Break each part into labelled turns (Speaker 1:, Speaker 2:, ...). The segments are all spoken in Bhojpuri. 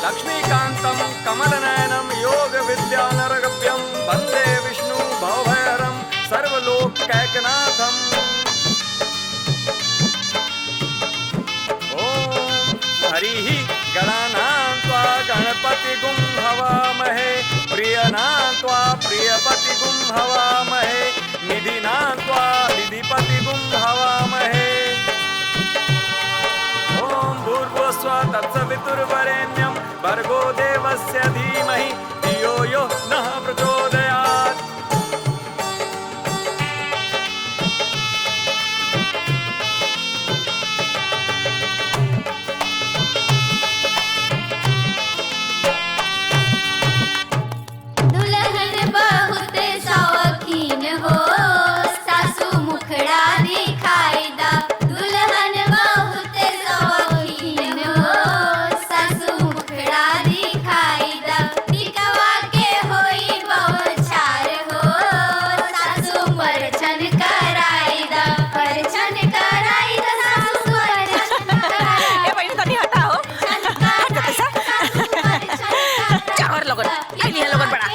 Speaker 1: लक्ष्मीकान्तं कमलनयनं योगविद्यानरगभ्यं वन्दे विष्णु भवभयहरं सर्वलोकैकनाथम्। ॐ हरिः गणानां त्वा गणपतिगुं हवामहे, प्रियनां त्वा प्रियपतिगुं हवामहे, निधिनां त्वा निधिपतिगुं हवामहे। ॐ भूर्भुवस्सुवः तत्सवितुर्वरेण्यं भर्गो देवस्य धीमहि धियो यो नः प्रचोदयात्।
Speaker 2: दुल्हन बहुत शौकीन हो, सासू मुखड़ा दिखाई दा। दुल्हन बहुत शौकीन हो, सासू मुखड़ा दिखाई दा। टिकवा के होई बौछार हो, सासू परछन कराई दा। परछन कराई दा, सासू परछन कराई
Speaker 3: ए बहिनी तनी हटाओ। चावर लोगन आइलिया लोगन बड़ा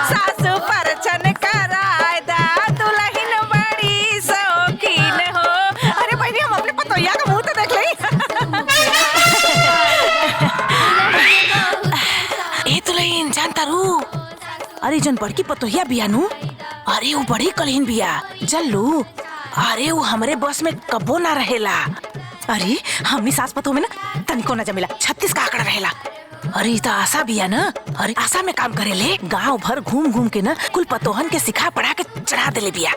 Speaker 3: सासू परछन कराय दा, दुल्हन बड़ी शौकीन हो। अरे बहिनी हम अपने पतोहिया का मुंह तो देख लई। ए दुल्हन जानता रू, अरे जन बड़की पतोहिया बिया नु, अरे वो बड़ी कलहीन बिया जल्लू। अरे वो हमरे बस में कबो ना रहेला। अरे हमनी सास पतोह में ना तनिको ना जमेला, 36 का आंकड़ा रहेला। अरे ई त आशा बिया ना, अरे आशा में काम करेले, गांव भर घूम घूम के ना कुल पतोहन के सिखा पढ़ा के चढ़ा देले बिया।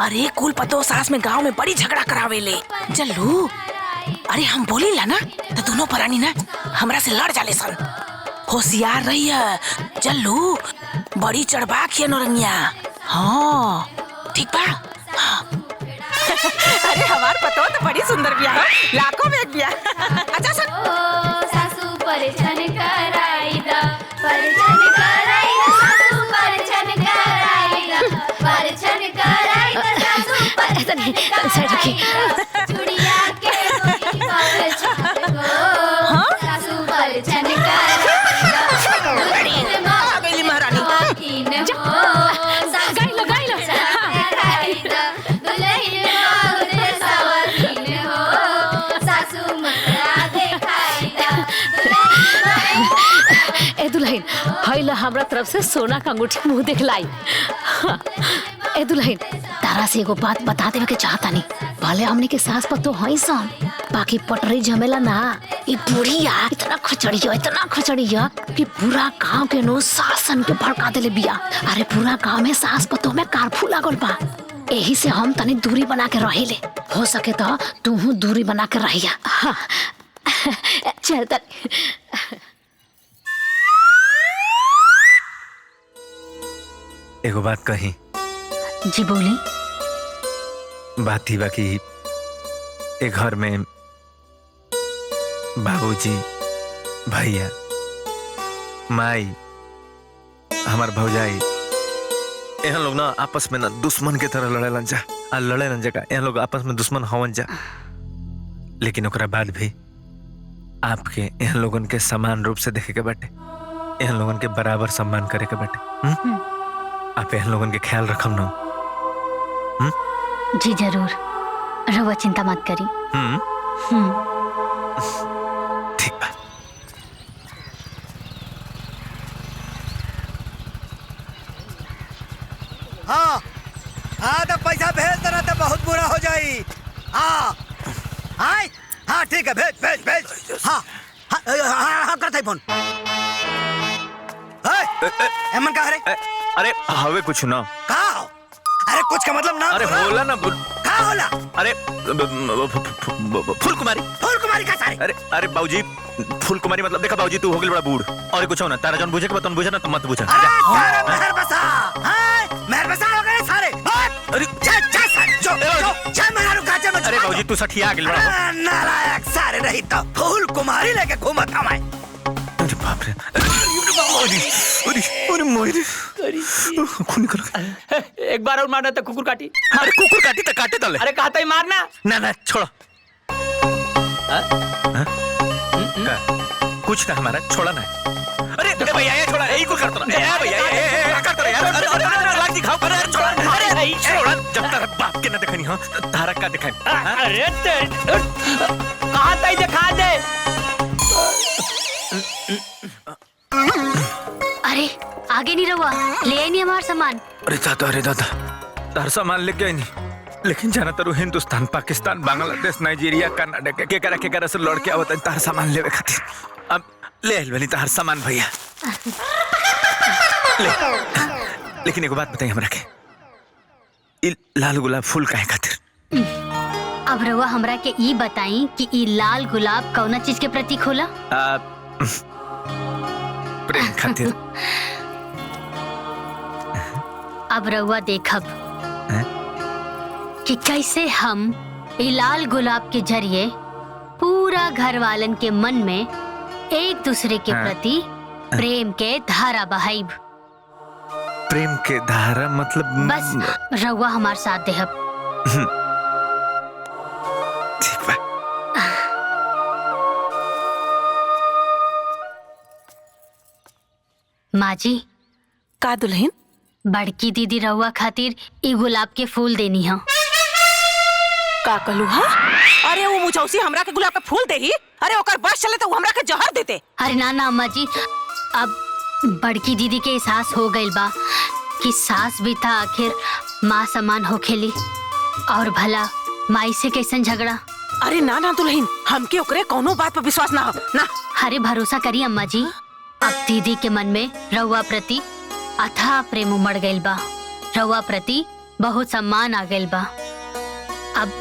Speaker 3: अरे कुल पतोह सास में गांव में बड़ी झगड़ा करावेले जल्लू। अरे हम बोली ला ना तो दोनों परानी ना हमरा से लड़ जाले सन। होशियार रही है जल्लू, बड़ी चढ़बाक है नौरंगिया। हाँ ठीक बा। हाँ। अरे हमार पतोह तो बड़ी सुंदर बिया है, लाखों में एक बिया। अच्छा सर
Speaker 2: सासू परछन कराई दा, परछन कराई दा, सासू परछन कराई दा। परछन कराई दा, सासू परछन कराई दा। चुड़िया के होई बौछार हो, सासू परछन कराई दा। दुल्हन
Speaker 3: आ गई महारानी।
Speaker 2: शौकीन हो, सासू परछन कराई दा। दुल्हन बहुत शौकीन हो, सासू मुखड़ा दिखाई दा।
Speaker 4: ए दुल्हन हैला हमरा तरफ से सोना का अंगूठी मुंह दिखलाई। ए दुल्हन तारा से एगो बात बता देवे के चाहता नहीं, भले हमने के सास पतो हई सन, बाकी पटरी झमेला ना। ई बुढ़िया इतना खचड़िया कि पूरा गांव के नो शासन के भड़का देले बिया। अरे पूरा गांव में सास पतो में कारफू लागल बा। यही से हम तनी दूरी बना के रहेले, हो सके तो तू दूरी बना के रहिया। हाँ। चल तनी।
Speaker 5: एगो बात कही।
Speaker 4: जी बोली।
Speaker 5: बात ही बाकी एक घर में बाबूजी, भैया, माई, हमार भौजाई, यहाँ लोग ना आपस में ना दुश्मन के तरह लड़े लंजा आ लड़े लंजा का यहाँ लोग आपस में दुश्मन हवन जा। लेकिन ओकरा बाद भी आपके यहाँ लोगन के समान रूप से देखे के बाटे, यहाँ लोगन के बराबर सम्मान करे के बाटे। आप यहाँ लोगन के ख्याल रखम ना।
Speaker 4: जी जरूर, रहुआ चिंता मत करी।
Speaker 5: ठीक बा।
Speaker 6: हाँ हाँ तो पैसा भेज देना तो बहुत बुरा हो जाई। हाँ हाँ हाँ ठीक है, भेज भेज भेज। हाँ हाँ हाँ हाँ करता है फोन। एमन कहा रे?
Speaker 5: अरे हवे कुछ ना।
Speaker 6: कहा हो? अरे कुछ का मतलब ना।
Speaker 5: अरे होला ना
Speaker 6: कहा होला?
Speaker 5: अरे फूल कुमारी।
Speaker 6: फूल कुमारी का सारे?
Speaker 5: अरे अरे बाबूजी, फूल कुमारी मतलब देखा बाबूजी तू हो गई बड़ा बूढ़ और कुछ हो ना तारा जन बुझे के बतन बुझे ना तुम मत बुझा।
Speaker 6: अरे सारे मेहर बसा, हाँ मेहर बसा हो गए सारे।
Speaker 5: अरे
Speaker 6: जा जा सारे जो जा मेहर का जा।
Speaker 5: अरे बाबूजी तू सठिया गेल बड़ा।
Speaker 6: नालायक सारे रही तो फूल कुमारी लेके घूमत हमारे।
Speaker 5: अरे बाप रे, अरे मोरी खून निकल गया।
Speaker 7: एक बार और मारना तो कुकुर काटी।
Speaker 5: अरे कुकुर काटी तो काटे तले।
Speaker 7: अरे कहता ही मारना
Speaker 5: ना ना छोड़ो। कुछ ना हमारा छोड़ा ना। अरे भैया ये छोड़ा, यही को करता रहा। ए भैया ये करता रहा यार। अरे लाग दिखाओ, अरे छोड़ा, अरे छोड़ा। जब तेरा बाप के ना देखनी हो तारा का दिखाई।
Speaker 7: अरे कहाँ तक दिखा दे।
Speaker 2: अरे आगे नहीं रहुआ, ले आई नहीं हमारा सामान।
Speaker 5: अरे दादा तार सामान लेके आई नहीं, लेकिन जाना तारू हिंदुस्तान, पाकिस्तान, बांग्लादेश, नाइजीरिया, कर्नाटक के करा से लड़ के आवत तार सामान लेवे खातिर। अब ले आइल बनी तार सामान भैया। लेकिन एगो बात बताई हमरा के, ई लाल गुलाब फूल काहे खातिर?
Speaker 2: अब रहुआ हमरा के ई बताई कि ई लाल गुलाब कौना चीज के प्रतीक होला?
Speaker 5: प्रेम खातिर।
Speaker 2: अब रहुआ देखब कि कैसे हम ई लाल गुलाब के जरिए पूरा घर वालन के मन में एक दूसरे के प्रति प्रेम के धारा बहाइब।
Speaker 5: प्रेम के धारा मतलब?
Speaker 2: बस रहुआ हमार साथ देहब।
Speaker 5: ठीक बा।
Speaker 2: माँ जी।
Speaker 3: का दुल्हन?
Speaker 2: बड़की दीदी रहुआ खातिर ई गुलाब के फूल देनी है।
Speaker 3: का कहलू हा? अरे वो मुचौसी हमरा के गुलाब के फूल देही? अरे ओकर बस चले तो हमरा के जहर देते।
Speaker 2: अरे ना अम्मा जी, अब बड़की दीदी के एहसास हो गइल बा कि सास भी था आखिर माँ समान होखेली, और भला माई से कैसन झगड़ा।
Speaker 3: अरे ना दुल्हन, हमके ओकरे कोनो बात पर विश्वास ना हो ना।
Speaker 2: अरे भरोसा करी अम्मा जी, अब दीदी के मन में रहुआ प्रति अथाह प्रेम उमड़ गइल बा, रहुआ प्रति बहुत सम्मान आ गइल बा। अब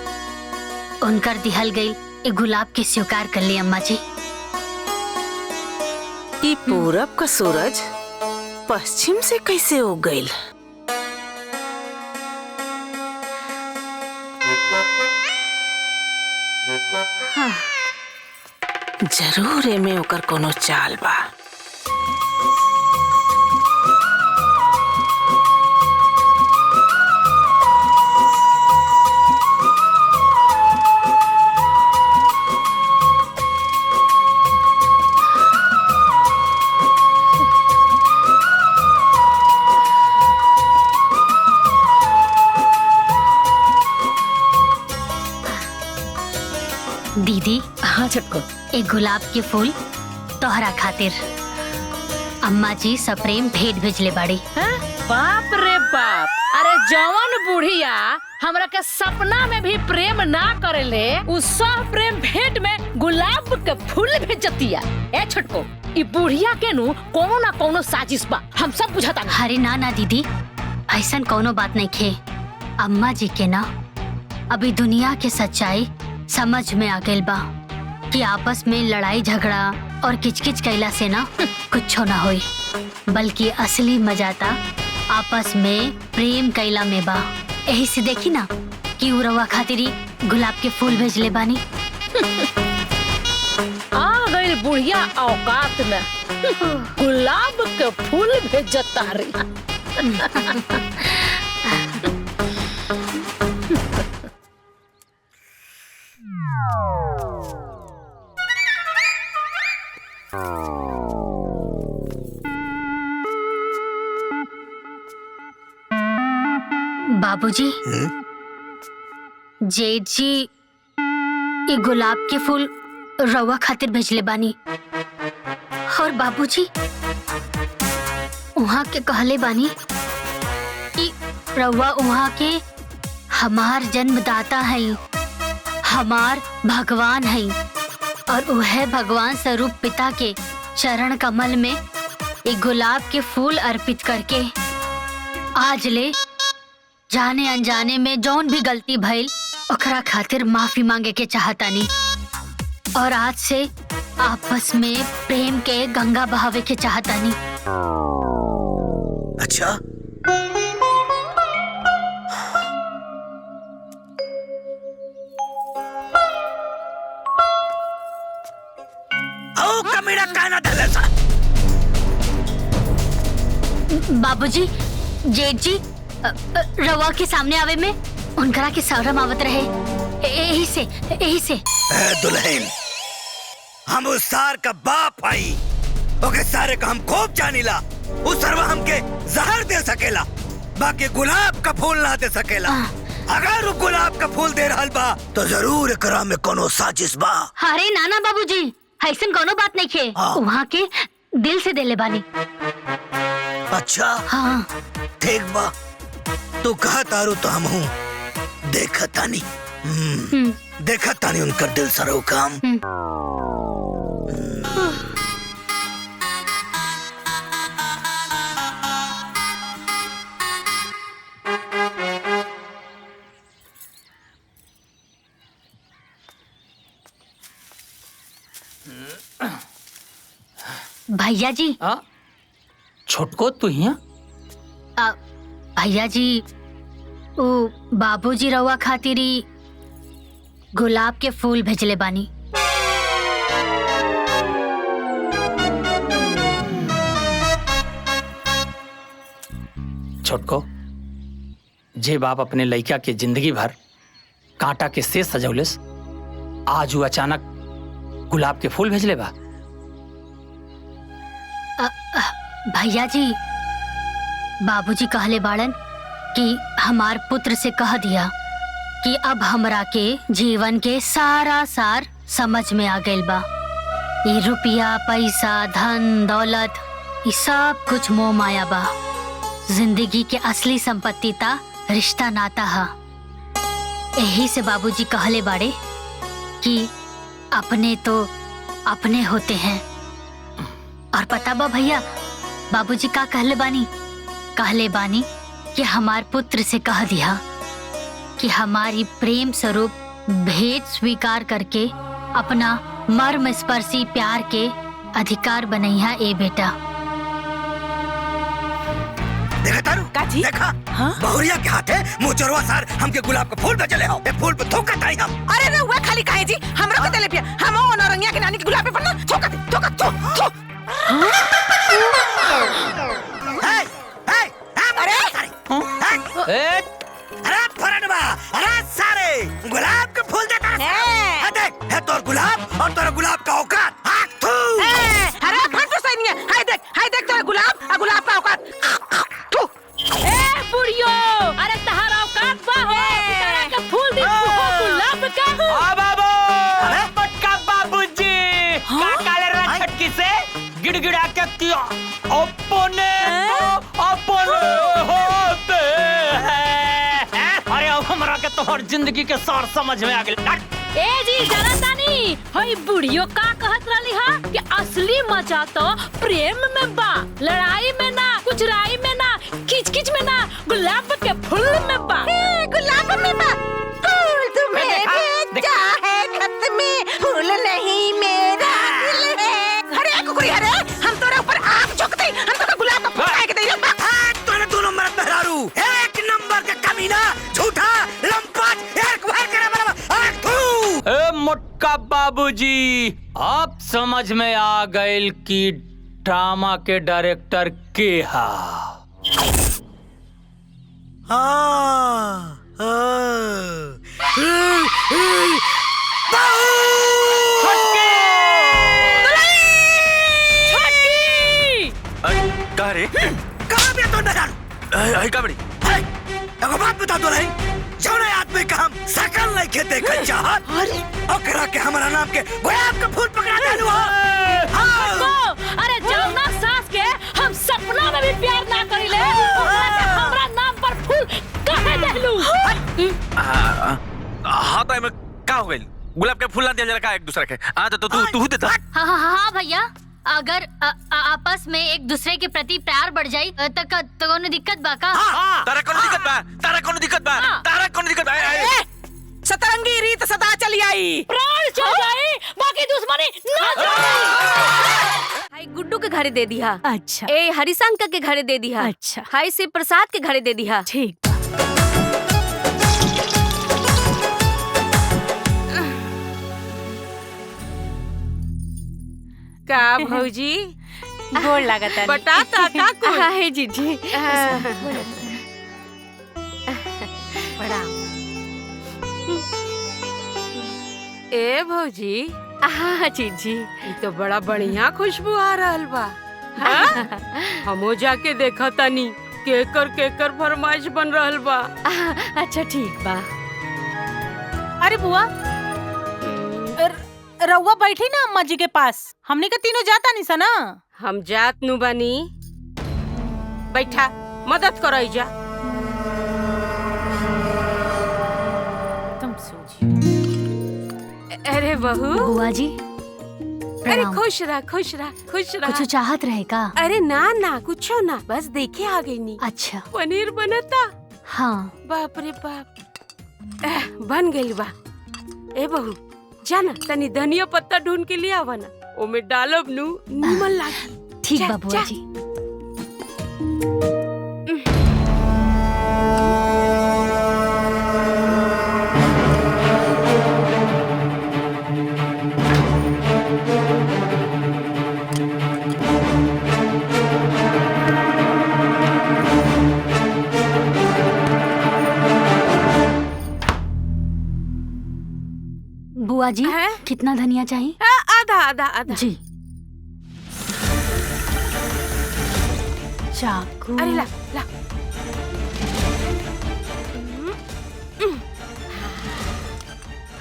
Speaker 2: उनकर दिहल गइल एक गुलाब के स्वीकार कर ली अम्मा जी।
Speaker 3: ई पूरब का सूरज पश्चिम से कैसे उग गइल?
Speaker 2: हाँ।
Speaker 3: जरूर एमे ओकर कोनो चाल बा।
Speaker 2: दीदी।
Speaker 4: हाँ छटको।
Speaker 2: एक गुलाब के फूल तोहरा खातिर। अम्मा जी सप्रेम भेंट भेजले बाड़ी।
Speaker 4: बाप रे बाप, अरे जवान बुढ़िया हमरा के सपना में भी प्रेम ना करेले, उ सब प्रेम भेंट में गुलाब के फूल भेजतिया। ए छटको, ई बुढ़िया के नु कोनो ना कोनो साजिश बा, हम सब बुझाता।
Speaker 2: अरे ना दीदी, ऐसन कोनो बात नहीं खे। अम्मा जी के ना अभी दुनिया के सच्चाई समझ में आ गइल बा कि आपस में लड़ाई झगड़ा और किचकिच कैला से ना कुछ ना होई, बल्कि असली मजा ता आपस में प्रेम कैला में बा। यही से देखी ना कि उ रवा खातिरी गुलाब के फूल भेजले बानी।
Speaker 4: आ गइल बुढ़िया औकात में, गुलाब के फूल भेजता रे।
Speaker 2: बाबूजी, जेठ जी ये गुलाब के फूल रवा खातिर भेजले बानी, और बाबूजी वहाँ के कहले बानी कि रवा वहाँ के हमार जन्मदाता है, हमार भगवान है, और वह भगवान स्वरूप पिता के चरण कमल में एक गुलाब के फूल अर्पित करके आज ले जाने अनजाने में जौन भी गलती भइल ओकरा खातिर माफी मांगे के चाहतानी, और आज से आपस में प्रेम के गंगा बहावे के चाहतानी।
Speaker 6: अच्छा, ओ कमीना काना धलेसा।
Speaker 2: बाबूजी, जेठ जी रवा के सामने आवे में उनकरा के शर्म आवत रहे, यही से
Speaker 6: दुल्हन, हम उस सार का बाप आई। ओके सारे का हम खूब जानीला। उस सरवा हमके जहर दे सकेला, बाकी गुलाब का फूल ना दे सकेला। अगर वो गुलाब का फूल दे रहल बा तो जरूर एकरा में कोनो साजिश बा।
Speaker 2: अरे नाना बाबूजी, ऐसन कोनो बात नहीं खे। वहाँ के दिल से देले बानी।
Speaker 6: अच्छा
Speaker 2: हाँ
Speaker 6: ठीक बा, तू कहा तारू तो हम हूँ देखा तानी। देखा तानी उनका दिल सरो काम।
Speaker 2: भैया जी।
Speaker 7: छोटको तू हिया?
Speaker 2: भैया जी, वो बाबूजी रउआ खातिरी गुलाब के फूल भेजले बानी।
Speaker 7: छोटको, जे बाप अपने लड़का के जिंदगी भर कांटा के से सजौलेस, आज वो अचानक गुलाब के फूल भेजले बा।
Speaker 2: भैया जी, बाबूजी कहले बाड़न कि हमार पुत्र से कह दिया कि अब हमरा के जीवन के सारा सार समझ में आ गइल बा। ये रुपया पैसा धन दौलत ये सब कुछ मोह माया बा। जिंदगी के असली संपत्ति ता रिश्ता नाता हा। यही से बाबूजी कहले बाड़े कि अपने तो अपने होते हैं। और पता बा भैया, बाबूजी का कहले बानी कि हमार पुत्र से कह दिया कि हमारी प्रेम स्वरूप भेद स्वीकार करके अपना मर्म स्पर्शी प्यार के अधिकार बनैया ए बेटा।
Speaker 6: देखा तारू?
Speaker 3: काजी?
Speaker 6: देखा? बहुरिया के हाथे मुचरवा सार हमके गुलाब का फूल भेजले हो। ए फूल पे थूका ताई हम।
Speaker 3: अरे रे हुआ खाली काहे जी? हमरा के देले पिया। हम ओ नरंगिया के नानी के गुलाब पे पड़ना थूका थू।
Speaker 6: अरे फरनवा, अरे सारे गुलाब के फूल देता है। देख, है तोर गुलाब और तोरा गुलाब का औकात।
Speaker 3: अरे फट सही नहीं है। हाय देख तेरा गुलाब और गुलाब का औकात।
Speaker 4: ए बुढ़ियो, अरे तहारा औकात बा हो तेरा के फूल दी गुलाब का।
Speaker 7: बाबू, पटका बाबूजी, का काले रंग छटकी से गिड़गिड़ा के किया अपने होते हैं। अरे अब हमरा के तोहर जिंदगी के सार समझ में आ गेल।
Speaker 4: ए जी जानतानी, हई बुढ़ियो का कहत रहली हा कि असली मजा तो प्रेम में बा, लड़ाई में ना, कुचराई में ना, खिच में ना, गुलाब के फूल में बा।
Speaker 3: गुलाब में बा, फूल तुम्हें भेजा है खत में, फूल नहीं मेरा दिल है। अरे कुकुरी, अरे हम तोरे ऊपर आग झोंकते, हम तोरे गुलाब का फूल खाए के दे।
Speaker 6: तोरे दो नंबर मेहरारू, एक नंबर के कमीना, झूठा, लंपट, एक बार करे बराबर आग थू।
Speaker 7: ए मोटका बाबूजी, अब समझ में आ गइल कि ड्रामा के डायरेक्टर के हा।
Speaker 5: कहाँ रे?
Speaker 6: कहाँ भी तो मेहरारू?
Speaker 5: आई का बड़ी?
Speaker 6: एगो बात बता दो रही, जौने आदमी का हम सकल नहीं के देखल चाहत, ओकरा के हमारा नाम के गुलाब का फूल पकड़ा देलू हो।
Speaker 4: अरे जौना सास के हम सपना में भी प्यार ना करिले, ओकरा के हमरा नाम पर फूल काहे देलू?
Speaker 5: हाँ तो में का हो गइल? गुलाब के फूल ना दिया जरा एक दूसरे के। तो तू देता।
Speaker 2: हाँ भैया, अगर आपस में एक दूसरे के प्रति प्यार बढ़ जाई तो कोनो दिक्कत बा का?
Speaker 5: तारा कोनो दिक्कत बा।
Speaker 3: सतरंगी रीत सदा चली आई।
Speaker 4: प्राण चल जाए, बाकी दुश्मनी ना जाए।
Speaker 8: हाय गुड्डू के घरे दे दिया।
Speaker 9: अच्छा।
Speaker 8: ए हरिशंकर के घरे दे दिया।
Speaker 9: अच्छा।
Speaker 8: हाय शिव प्रसाद के घरे दे दिया।
Speaker 9: ठीक।
Speaker 8: का भौजी
Speaker 9: गोड़ लागत है।
Speaker 8: बता का को
Speaker 9: है जीजी।
Speaker 8: बड़ा ए भौजी हाँ जीजी, ये तो बड़ा बढ़िया खुशबू आ रहल बा। हाँ? हमो जाके देखा तनी केकर फरमाइश बन रहल बा। अच्छा ठीक बा।
Speaker 9: अरे बुआ, रउआ बैठी ना अम्मा जी के पास, हमने का तीनों जाता नहीं सा ना।
Speaker 8: हम जात नु बानी, बैठा मदद करो जा।
Speaker 9: तुम सोचिए।
Speaker 8: अरे बहू।
Speaker 2: बुआ जी
Speaker 8: अरे खुश रह खुश रह खुश रह।
Speaker 2: कुछ चाहत रहे का?
Speaker 8: अरे ना ना कुछो ना, बस देखे आ गई नी।
Speaker 2: अच्छा
Speaker 8: पनीर बनता।
Speaker 2: हाँ।
Speaker 8: बाप रे बाप, बन गई बा। ए बहू जाना तनी धनिया पत्ता ढूंढ के लिए आवा ना, ओमे डालब नु निमन लागी।
Speaker 2: ठीक बा बुआ जी। बुआ जी कितना धनिया चाहिए?
Speaker 8: आधा आधा आधा
Speaker 2: जी। चाकू।
Speaker 8: अरे ला ला।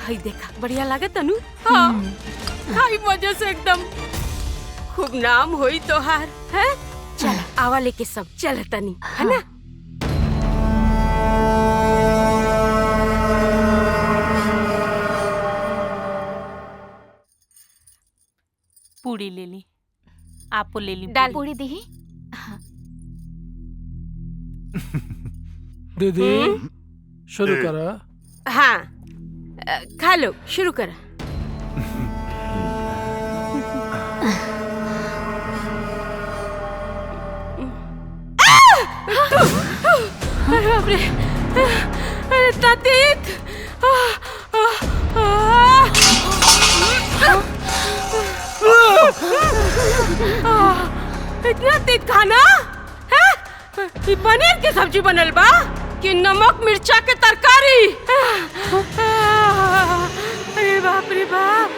Speaker 8: हाय देखा बढ़िया लागे तनु। हाँ हाय मजे से एकदम खूब नाम होई तोहार है। चल आवा लेके सब चल तनी है ना।
Speaker 9: पूरी ले ली, आपको ले ली
Speaker 8: डाल
Speaker 2: पूरी दी।
Speaker 10: दीदी शुरू करा।
Speaker 8: हाँ खा लो, शुरू करा। अरे बाप रे, अरे तातीत। इतना तेज खाना है? ये पनीर की सब्जी बनल बा कि नमक मिर्चा के तरकारी? अरे बाप रे बाप।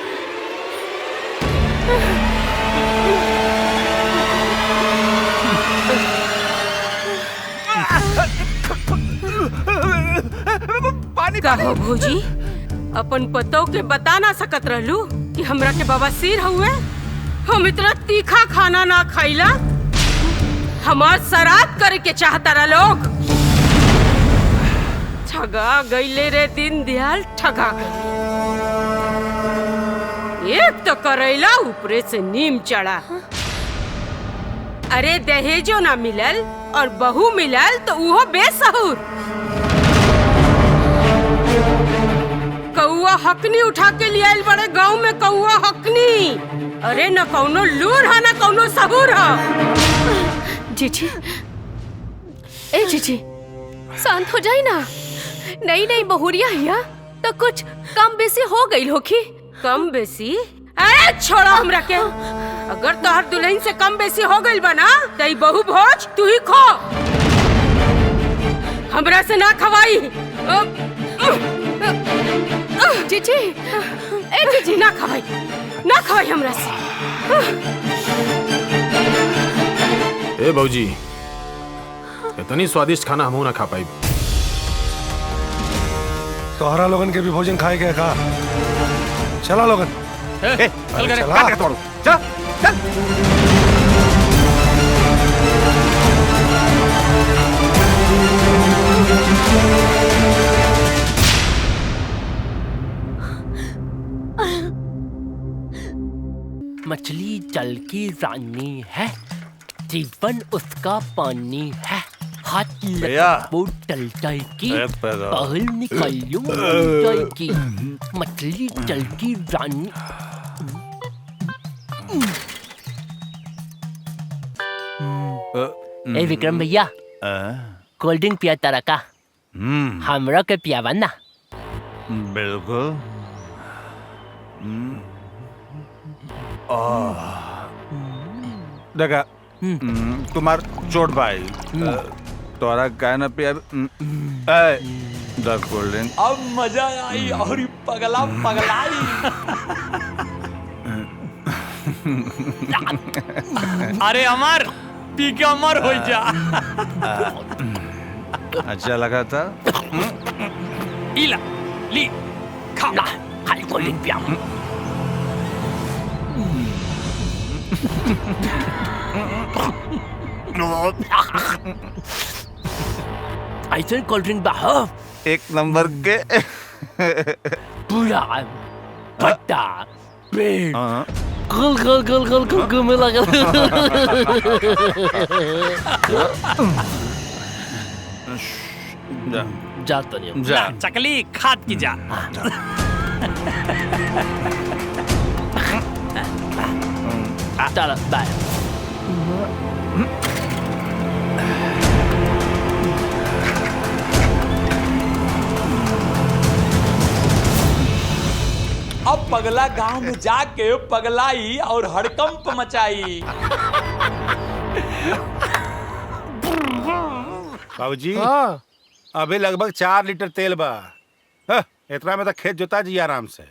Speaker 8: कहो भौजी, अपन पतों के बता ना सकत रहलू कि हमरा के बवासीर हुए? हम इतना तीखा खाना ना खाइला, हमार श्राद्ध करे के चाहता रहा लोग। ठगा गईले रे, दिन दिहाल ठगा गईले। एक तो करैला ऊपरे से नीम चढ़ा। अरे दहेजो ना मिलल और बहू मिलल तो उहो बेसहुर। कौआ हकनी उठा के लिए आइल बड़े गाँव में, कौआ हकनी। अरे न कौनो लूर है न कौनो सबूर है।
Speaker 11: जीजी, ए जीजी, शांत हो जाई ना। नई नई बहुरिया हिया तो कुछ कम बेसी हो गई होखी।
Speaker 8: कम बेसी? अरे छोड़ा हमरा के। अगर तोहर दुल्हन से कम बेसी हो गई बना तो बहू भोज तू ही खो, हमरा से ना खवाई।
Speaker 11: जीजी,
Speaker 8: ए जीजी ना खवाई हमरा से।
Speaker 10: ए भौजी, इतनी स्वादिष्ट खाना हमहू ना खा पाई।
Speaker 12: तोहरा लोगन के भी भोजन खाए गए का? चला लोगन।
Speaker 10: चल करे,
Speaker 12: चला।
Speaker 10: काट के तोड़ो। चल चल।
Speaker 13: मछली जल की रानी है, जीवन उसका पानी है। हाथ लगो टल जाएगी, बाहर निकालो मर जाएगी। मछली जल की रानी। ए विक्रम भैया, कोल्ड ड्रिंक पिया तारा का? हमरा के पियावा ना।
Speaker 14: बिल्कुल। देखा तुम्हार चोट भाई तोरा काय ना पिया द कोल्ड ड्रिंक।
Speaker 15: अब मजा आई और पगला पगलाई।
Speaker 7: अरे अमर पी के अमर हो जा।
Speaker 14: अच्छा लगा था।
Speaker 7: इला ली खा
Speaker 13: खाली कोल्ड ड्रिंक पिया। ऐसे कोल्ड ड्रिंक बा
Speaker 14: एक नंबर के
Speaker 13: पूरा खट्टा पेट गल गल गल गल गल घूमे लगा। जा तो नहीं
Speaker 7: जा चकली खाद की जा।
Speaker 13: चलो बाय।
Speaker 1: अब पगला गांव में जाके पगलाई और हड़कंप मचाई।
Speaker 14: बाबूजी अभी लगभग 4 लीटर तेल बा। इतना में तो खेत जोता जी आराम से।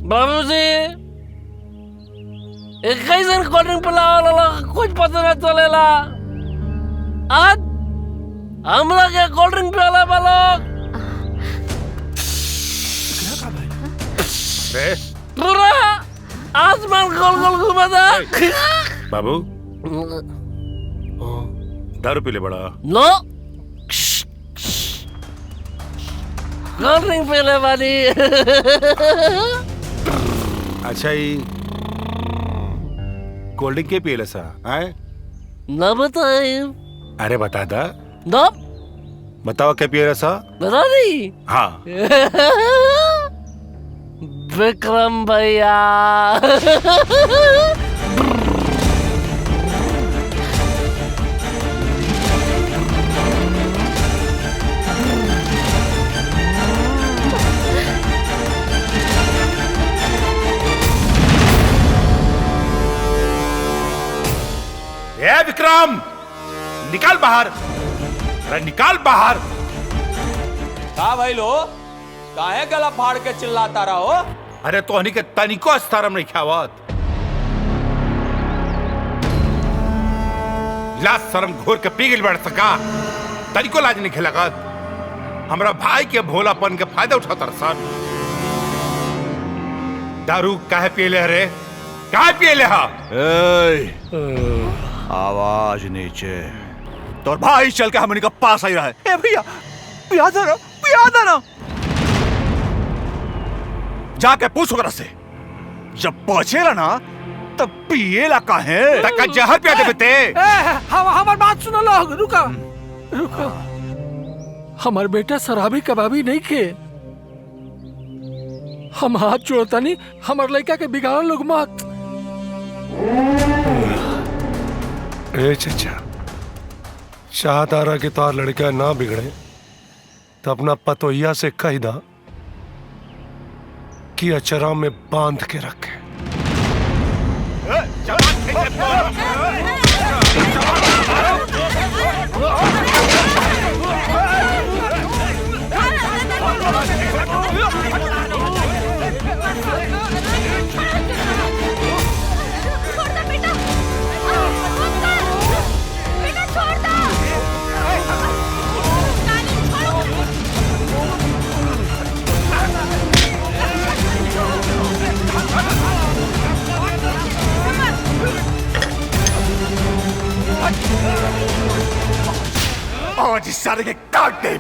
Speaker 13: बाबूजी कैसे कोल्ड ड्रिंक पिलावा कुछ पता न चलेला। आज हमरा के कोल्ड ड्रिंक पिला वाला पूरा आसमान गोल गोल घुमाता।
Speaker 14: बाबू दारू पी ले बड़ा।
Speaker 13: नो कोल्ड ड्रिंक पीले वाली।
Speaker 14: अच्छा ही कोल्ड ड्रिंक के पिए सा आए
Speaker 13: न बताए।
Speaker 14: अरे बता दा।
Speaker 13: न
Speaker 14: बताओ क्या पिए सा।
Speaker 13: बता दी।
Speaker 14: हाँ
Speaker 13: विक्रम भैया।
Speaker 14: ए विक्रम निकाल बाहर। अरे निकाल बाहर।
Speaker 1: का भाई लो काहे गला फाड़ के चिल्लाता रहो।
Speaker 14: अरे तो हनी के तनिको स्तरम नहीं खावत। लाज शर्म घोर के पीगल बैठ सका। तनिको लाज नहीं खिलागत। हमरा भाई के भोलापन के फायदा उठाता सर। दारू काहे पिए रे। काहे पिए हा।
Speaker 6: आवाज नीचे। तो भाई चल के हमने का पास आई रहा है। ए भैया पिया दे ना। जाके पूछ ओकरा से जब पहुंचेला ना तब पिएला काहे।
Speaker 14: तक जहर पिया दे बेटे।
Speaker 12: हमार बात सुनो लोग। रुका रुका। हमार बेटा शराबी कबाबी नहीं खे। हम हाथ जोड़ता नहीं। हमार लड़का के बिगाड़ लोग मत। ए चचा चाहता रहा कि तार लड़का ना बिगड़े तो अपना पतोहिया से कह दा कि अचरा में बांध के रखे।
Speaker 6: आज इस सारे के काट दे।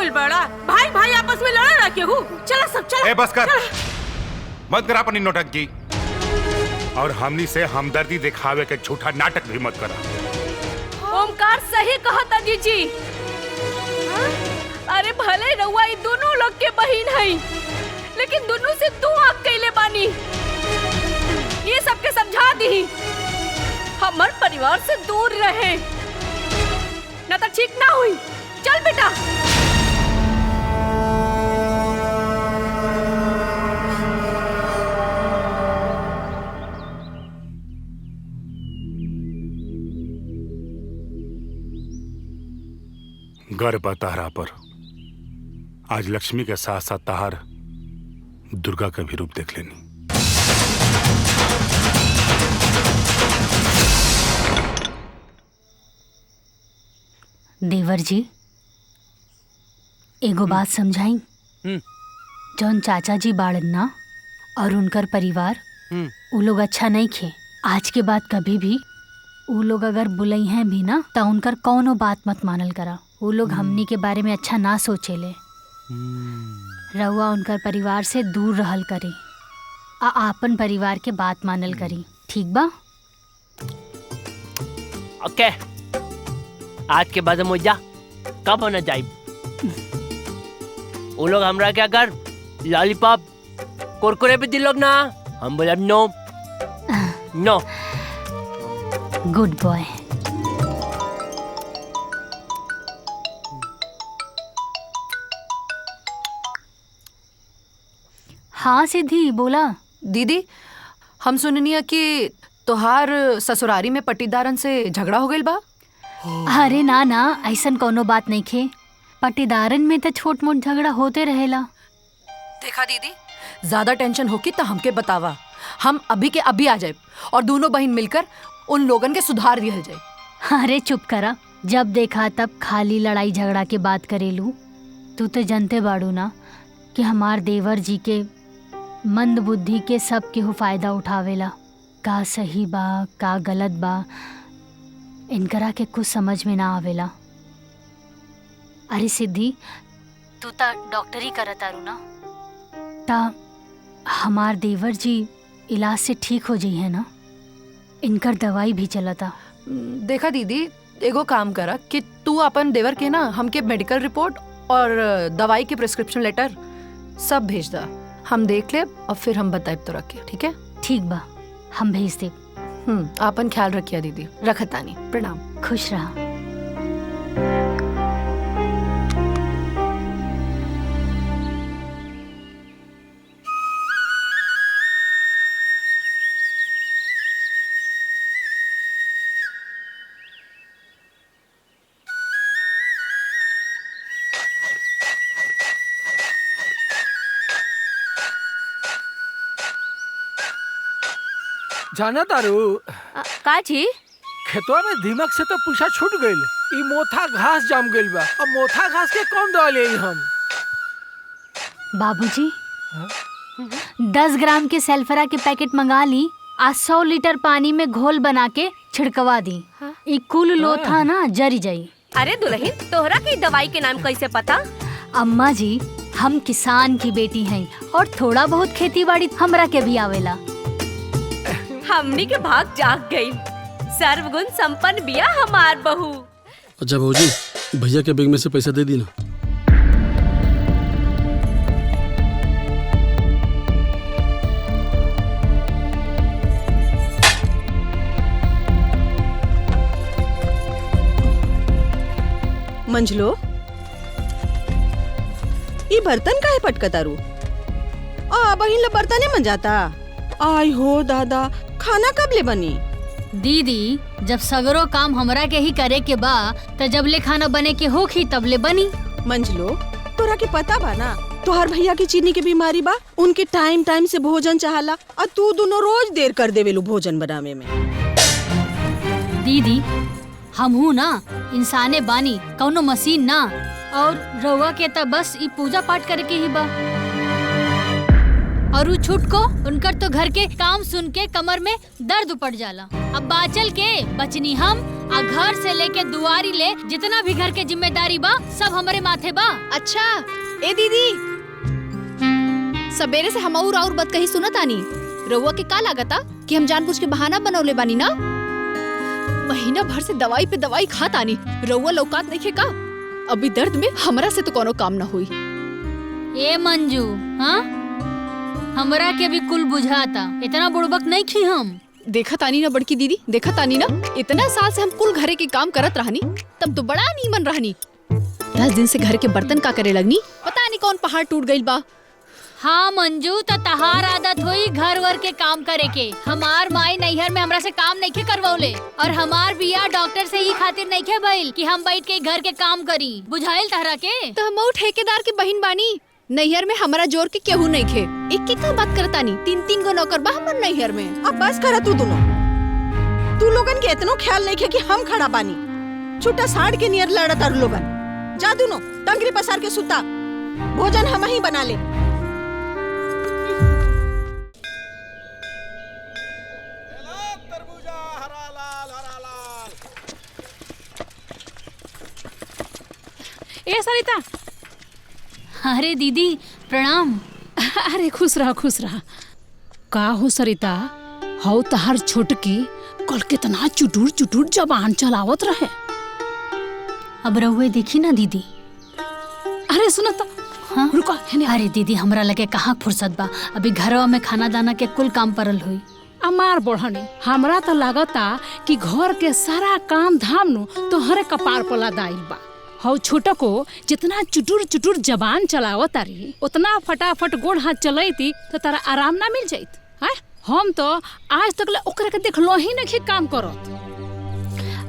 Speaker 8: गइल बड़ा? भाई भाई आपस में लड़ा ना केहू? चला सब चला।
Speaker 14: ए बस कर, मत कर अपनी नौटंकी और हमनी से हमदर्दी दिखावे के झूठा नाटक भी मत करा।
Speaker 11: ओमकार सही कहता जीजी। अरे भले रउआ ई दोनों लोग के बहिन हई, लेकिन दोनों से तू आग कैले बानी। ये सबके समझा दी, हमार परिवार से दूर रहे, ना तो ठीक ना हुई। चल बेटा।
Speaker 14: गर्व बा तहरा पर। आज लक्ष्मी के साथ साथ तहार दुर्गा का भी रूप देख लेनी।
Speaker 2: देवर जी एगो बात समझाई। जौन चाचा जी बाड़न ना और उनकर परिवार, वो लोग अच्छा नहीं खे। आज के बाद कभी भी वो लोग अगर बुलई हैं भी ना तो उनकर कौनो बात मत मानल करा। वो लोग हमनी के बारे में अच्छा ना सोचेले। रउआ उनकर परिवार से दूर रहल करी, आपन परिवार के बात मानल करी, ठीक बा?
Speaker 13: ओके, आज के बाद मुझा कब होना जाए? वो लोग हमरा क्या कर लॉलीपॉप कुरकुरे भी दिलोग ना, हम बोले नो नो।
Speaker 2: Good boy. हाँ सिद्धि बोला।
Speaker 15: दीदी हम सुननिया कि तोहार ससुरारी में पट्टीदारन से झगड़ा हो गइल बा।
Speaker 2: अरे ना ना, ऐसन कोनो बात नहीं खे। पट्टीदारन में तो छोट मोट झगड़ा होते रहेला।
Speaker 15: देखा दीदी, ज्यादा टेंशन होगी तो हमके बतावा, हम अभी के अभी आ जाए और दोनों बहन मिलकर उन लोगन के सुधार दिया जाए।
Speaker 2: अरे चुप करा, जब देखा तब खाली लड़ाई झगड़ा के बात करेलू। तू तो जानते बाड़ू ना कि हमार देवर जी के मंद बुद्धि के सब केहू फायदा उठावेला। का सही बा का गलत बा इनकरा के कुछ समझ में ना आवेला। अरे सिद्धि, तू ता डॉक्टरी करत आरू ना, ता हमार देवर जी इलाज से ठीक हो जाई है ना? इनकर दवाई भी चलता।
Speaker 15: देखा दीदी, एगो काम करा कि तू अपन देवर के ना हमके मेडिकल रिपोर्ट और दवाई के प्रिस्क्रिप्शन लेटर सब भेज दा। हम देख ले और फिर हम बताए तो रखे, ठीक है?
Speaker 2: ठीक बा, हम भेज दे।
Speaker 15: आपन ख्याल रखिया दीदी। रखतानी, प्रणाम।
Speaker 2: खुश रहा।
Speaker 16: जाना तारू
Speaker 11: का जी?
Speaker 16: खेतवा में दीमक से तो पूछा छूट गइल। ई मोथा घास जाम गइल बा। अब मोथा घास के कौन दवा ले हम?
Speaker 2: बाबूजी 10 ग्राम के सल्फरा के पैकेट मंगा ली। आज 100 लीटर पानी में घोल बना के छिड़कवा दी। ई कुल लोथा ना जरी जाई।
Speaker 11: अरे दुल्हन, तोहरा की दवाई के नाम कैसे पता?
Speaker 2: अम्मा जी, हम किसान की बेटी हैं और थोड़ा बहुत खेती बाड़ी हमरा के भी आवेला।
Speaker 11: हमनी के भाग जाग गई। सर्वगुण संपन्न बिया हमार बहू।
Speaker 17: अच्छा भौजी, भैया के बैग में से पैसा दे दी ना।
Speaker 18: मंझलो, ये बर्तन काहे पटकतारू? बहिन ला बर्तने मन जाता। आई हो दादा, खाना कब ले बनी?
Speaker 2: दीदी, जब सगरो काम हमरा के ही करे के बा त जब ले खाना बने के होखी तब ले बनी।
Speaker 18: मंझलो, तोरा के पता बा ना तोहर भैया की चीनी के बीमारी बा। उनके टाइम टाइम से भोजन चाहला और तू दोनों रोज देर कर देवेलू भोजन बनावे में।
Speaker 2: दीदी, हमहू ना इंसाने बानी, कौनो मशीन ना। और रउआ के त बस ई पूजा पाठ करे के ही बा। और उ छुटको उनकर तो घर के काम सुन के कमर में दर्द उपट जाला। अब बाचल के बचनी हम आ घर से लेके दुआरी ले जितना भी घर के जिम्मेदारी बा सब हमारे माथे बा।
Speaker 11: अच्छा ए दीदी, सवेरे से हम और बात कही सुनत आनी। रउआ के का लागता कि हम जानबूझ के बहाना बनौले बानी ना? महीना भर से दवाई पे दवाई खात आनी, रउआ लौकात नहीं का? अभी दर्द में हमरा से तो कोनो काम ना हुई।
Speaker 2: ए मंजू, हाँ हमरा के भी कुल बुझाता, इतना बुड़बक नहीं खी हम।
Speaker 11: देखा तानी ना बड़की दीदी, देखा तानी ना, इतना साल से हम कुल घरे के काम करत रहनी, तब तो बड़ा नीमन रहनी। 10 दिन से घर के बर्तन का करे लगनी, पता नहीं कौन पहाड़ टूट गइल बा।
Speaker 2: हाँ मंजू, तो तहार आदत हुई घर वर के काम करे के। हमार माई नैहर में हमरा से काम नहीं के करवौले, और हमार बिया डॉक्टर से ही खातिर नहीं के भइल कि हम बैठ के घर के काम करी। बुझाइल तहरा के?
Speaker 11: तो हम ठेकेदार के बहिन बानी, नैहर में हमारा जोर के केहू नहीं खे। एक का बात करता नहीं, 3-3 गो नौकर बा हमर नैहर में।
Speaker 18: अब बस करा तू दोनों, तू लोगन के इतनो ख्याल नहीं खे कि हम खड़ा बानी। छूटा साड़ के नियर लड़ा तारू लोगन। जा दोनों टंगरी पसार के सुता, भोजन हम ही बना ले।
Speaker 4: ए सरिता।
Speaker 2: अरे दीदी प्रणाम।
Speaker 4: अरे खुश रहा खुश रहा। का हो सरिता, हो तहार छोटकी कल कितना चुटुर चुटुर जबान चलावत रहे।
Speaker 2: अब रहुए देखी ना दीदी।
Speaker 4: अरे सुनो तो,
Speaker 2: हाँ रुको। अरे दीदी हमरा लगे कहाँ फुर्सत बा, अभी घरवा में खाना दाना के कुल काम परल हुई।
Speaker 4: अमार बढ़नी हमरा तो लागता कि घर के सारा काम धाम नु तोहरे कपार पला दाइल बा। हौ छोटा को जितना चुटुर चुटुर जबान चलावत तारी, उतना फटाफट गोड़ हाथ चलैती तो तारा आराम ना मिल जाइत। हैं हम तो आज तक ले ओकरा के देखलो ही नहीं काम करत।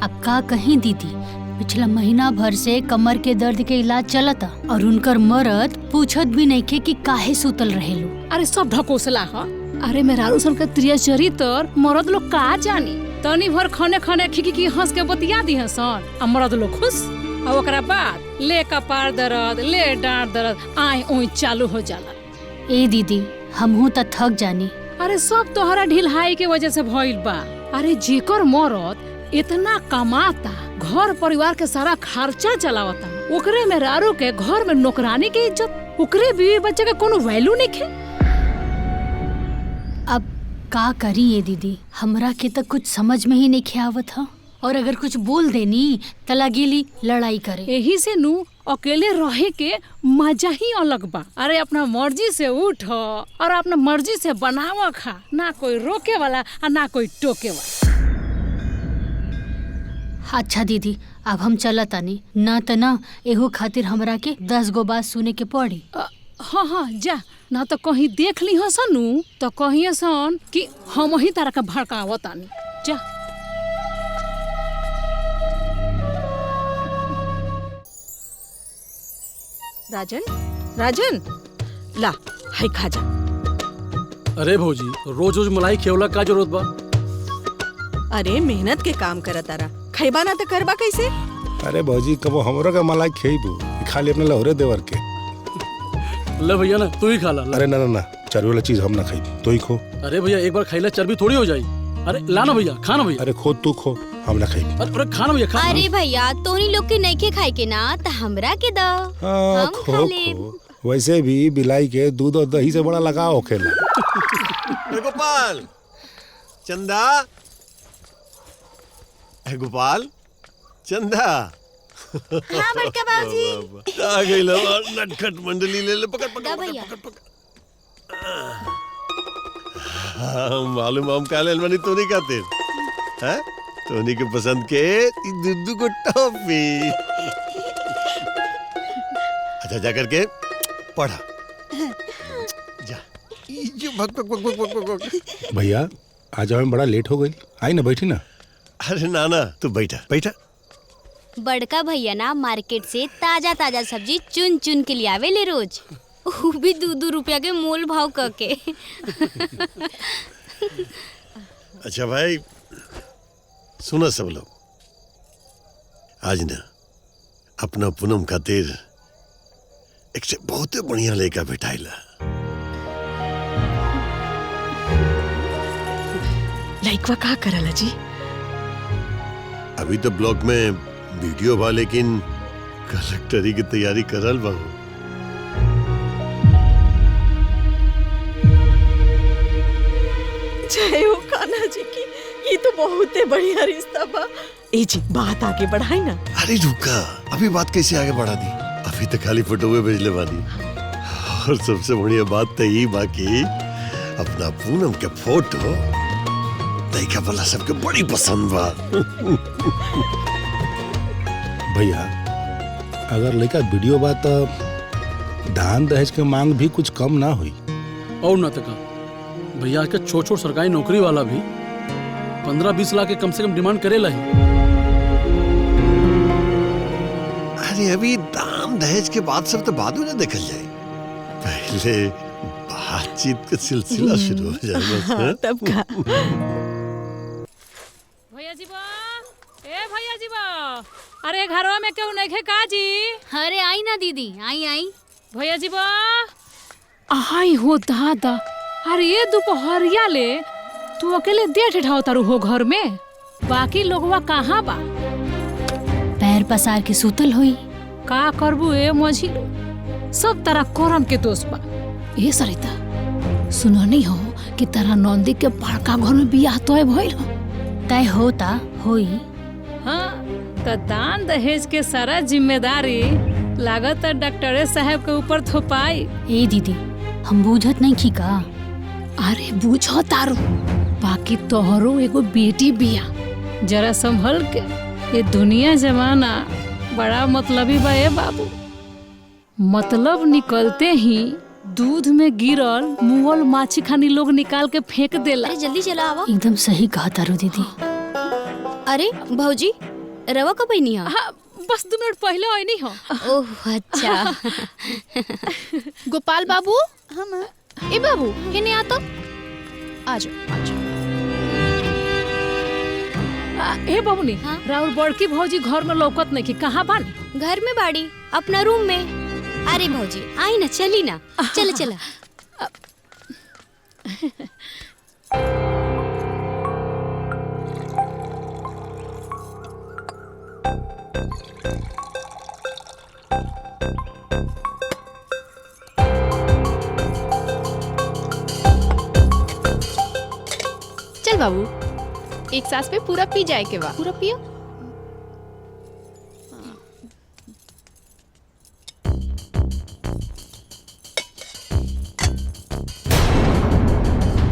Speaker 2: अब का कहीं दीदी, पिछला महीना भर से कमर के दर्द के इलाज चलता, और उनकर मरद पूछत भी नहीं के कि काहे सुतल रहेलू।
Speaker 4: अरे सब ढकोसला ह। अरे मेरा सन के त्रिय चरित्र मरद लोग का जानी, तनी भर खने खने खिकी की हंस के बतिया दी हसन, आ मरद लोग खुश। और ओकरा बाद ले कपार दर्द, ले डांट दर्द, आय ओई चालू हो जाला।
Speaker 2: ए दीदी हमहू त थक जानी।
Speaker 4: अरे सब तोहरा ढिलहाई के वजह से भइल बा। अरे जेकर मरद इतना कमाता, घर परिवार के सारा खर्चा चलावता, ओकरे में रारू के घर में नौकरानी के इज्जत, ओकरे बीवी बच्चे के कोनो वैल्यू नहीं खे।
Speaker 2: अब का करी ये दीदी, हमरा के तो कुछ समझ में ही नहीं ख्यावत है, और अगर कुछ बोल देनी त लगेली लड़ाई करे।
Speaker 4: यही से नू अकेले रहे के मजा ही अलग बा। अरे अपना मर्जी से उठ और अपना मर्जी से बनावा खा, ना कोई रोके वाला और ना कोई टोके वाला।
Speaker 2: अच्छा दीदी अब हम चलत आनी, ना त ना एहो खातिर हमरा के 10 गो बात सुने के पड़ी।
Speaker 4: हाँ हाँ जा, ना तो कहीं देख ली हसन तो कहीं सन कि हम ही तारा का भड़कावत आनी। जा
Speaker 18: राजन, राजन ला हाय खा जा।
Speaker 17: अरे भौजी रोज रोज मलाई खेवला का जरूरत बा?
Speaker 18: अरे मेहनत के काम करत तारा, खैबा ना तो करबा कैसे?
Speaker 12: अरे भौजी कबो हमरो का मलाई खेबू, खाली अपने लहरे देवर के।
Speaker 17: ले भैया ना तू ही खा ला।
Speaker 12: अरे ना ना ना, चर्बी वाला चीज हम ना खाई, तू ही खो।
Speaker 17: अरे भैया एक बार खाइला चर्बी थोड़ी हो जाई। अरे लाना भैया, खाना भैया।
Speaker 12: अरे खो तू खो, हम ना खाई।
Speaker 17: अरे खाना भैया खा।
Speaker 19: अरे भैया तोनी लोग के नहीं के खाए के ना, तो हमरा के दो, हम खा लेब।
Speaker 12: वैसे भी बिलाई के दूध और दही से बड़ा लगाव होखेला।
Speaker 20: गोपाल, चंदा, गोपाल, चंदा।
Speaker 19: हाँ बड़का बाबूजी।
Speaker 20: आ गई लो नटखट मंडली ले ले, पकड़ पकड़
Speaker 19: भैया।
Speaker 20: हाँ मालूम हम काले अलमानी तो नहीं खाते हैं, टोनी के पसंद के दूध को टॉफी। अच्छा जा करके पढ़ा जा। जो भग भग भग भग भग भग।
Speaker 12: भैया आज हमें बड़ा लेट हो गई, आई ना बैठी ना।
Speaker 20: अरे नाना तू बैठा बैठा।
Speaker 19: बड़का भैया ना मार्केट से ताजा ताजा सब्जी चुन चुन के लिए आवे ले रोज, वो भी 2-2 रुपया के मोल भाव करके।
Speaker 20: अच्छा भाई सुनो सब लोग, आज ना अपना पूनम खातिर एक से बहुत बढ़िया लड़का बैठाइला।
Speaker 18: लइकवा का करला जी?
Speaker 20: अभी तो ब्लॉक में वीडियो बा, लेकिन कलेक्टरी की तैयारी करल बा।
Speaker 18: जय हो कान्हा जी की, ये तो बहुत बढ़िया रिश्ता बा। ए जी बात आगे बढ़ाई ना।
Speaker 20: अरे रुका, अभी बात कैसे आगे बढ़ा दी? अभी तो खाली फोटो में भेजले बानी। और सबसे बढ़िया बात तो ये बाकी अपना पूनम के फोटो देखा वाला सबके बड़ी पसंद बा।
Speaker 21: भैया अगर लड़का वीडियो बा तो दान दहेज के मांग भी कुछ कम ना हुई।
Speaker 17: और ना तका भैया के छोट छोट सरकारी नौकरी वाला भी 15-20 लाख के कम से कम डिमांड करेला ही।
Speaker 20: अरे अभी दान दहेज के बाद सब तो बाद में देखल जाए, पहले बातचीत का सिलसिला शुरू हो जाए बस।
Speaker 18: हाँ, तब का
Speaker 11: भैया जी बा, ए भैया जी बा, अरे घरवा में क्यों नहीं का जी?
Speaker 2: अरे आई ना दीदी, आई आई।
Speaker 11: भैया जी बा, आई हो दादा, अरे ये दोपहरिया ले तू अकेले देठ उठाओ तारू हो घर में, बाकी लोगवा कहाँ बा?
Speaker 2: पैर पसार के सुतल हुई।
Speaker 11: का करबू ए मझी, सब तरह करम के दोस्त बा।
Speaker 4: ए सरिता सुनो नहीं हो कि तारा नंदी के बड़का घर में बियाह तय भइल हो?
Speaker 2: तय होता होई।
Speaker 11: हाँ तो दान दहेज के सारा जिम्मेदारी लागत डॉक्टर साहब के ऊपर थोपाई।
Speaker 2: ए दीदी हम बूझत नहीं की का?
Speaker 4: अरे बूझो तारू, बाकी तोहरो एगो बेटी बिया।
Speaker 11: जरा संभल के, ये दुनिया जमाना बड़ा मतलबी बा ए बाबू। मतलब निकलते ही दूध में गिरल मुअल माछी खानी लोग निकाल के फेंक देला।
Speaker 19: अरे जल्दी चला आवा।
Speaker 2: एकदम सही कहा तारू दीदी।
Speaker 19: अरे भौजी रवा कब आई नहीं?
Speaker 11: हाँ बस 2 मिनट पहले आई नहीं हो।
Speaker 19: ओह अच्छा।
Speaker 15: गोपाल बाबू,
Speaker 19: हम
Speaker 15: ए बाबू इन्हें आ तो आजो आजो।
Speaker 11: ए बाबूनी, राउर बड़की भौजी घर में लौकत नहीं कि कहाँ बानी?
Speaker 19: घर में बाड़ी, अपना रूम में। अरे भौजी आई ना, चली ना, चल चला।
Speaker 15: चल बाबू, एक सांस पे पूरा पी जाए के बा। पूरा पियो।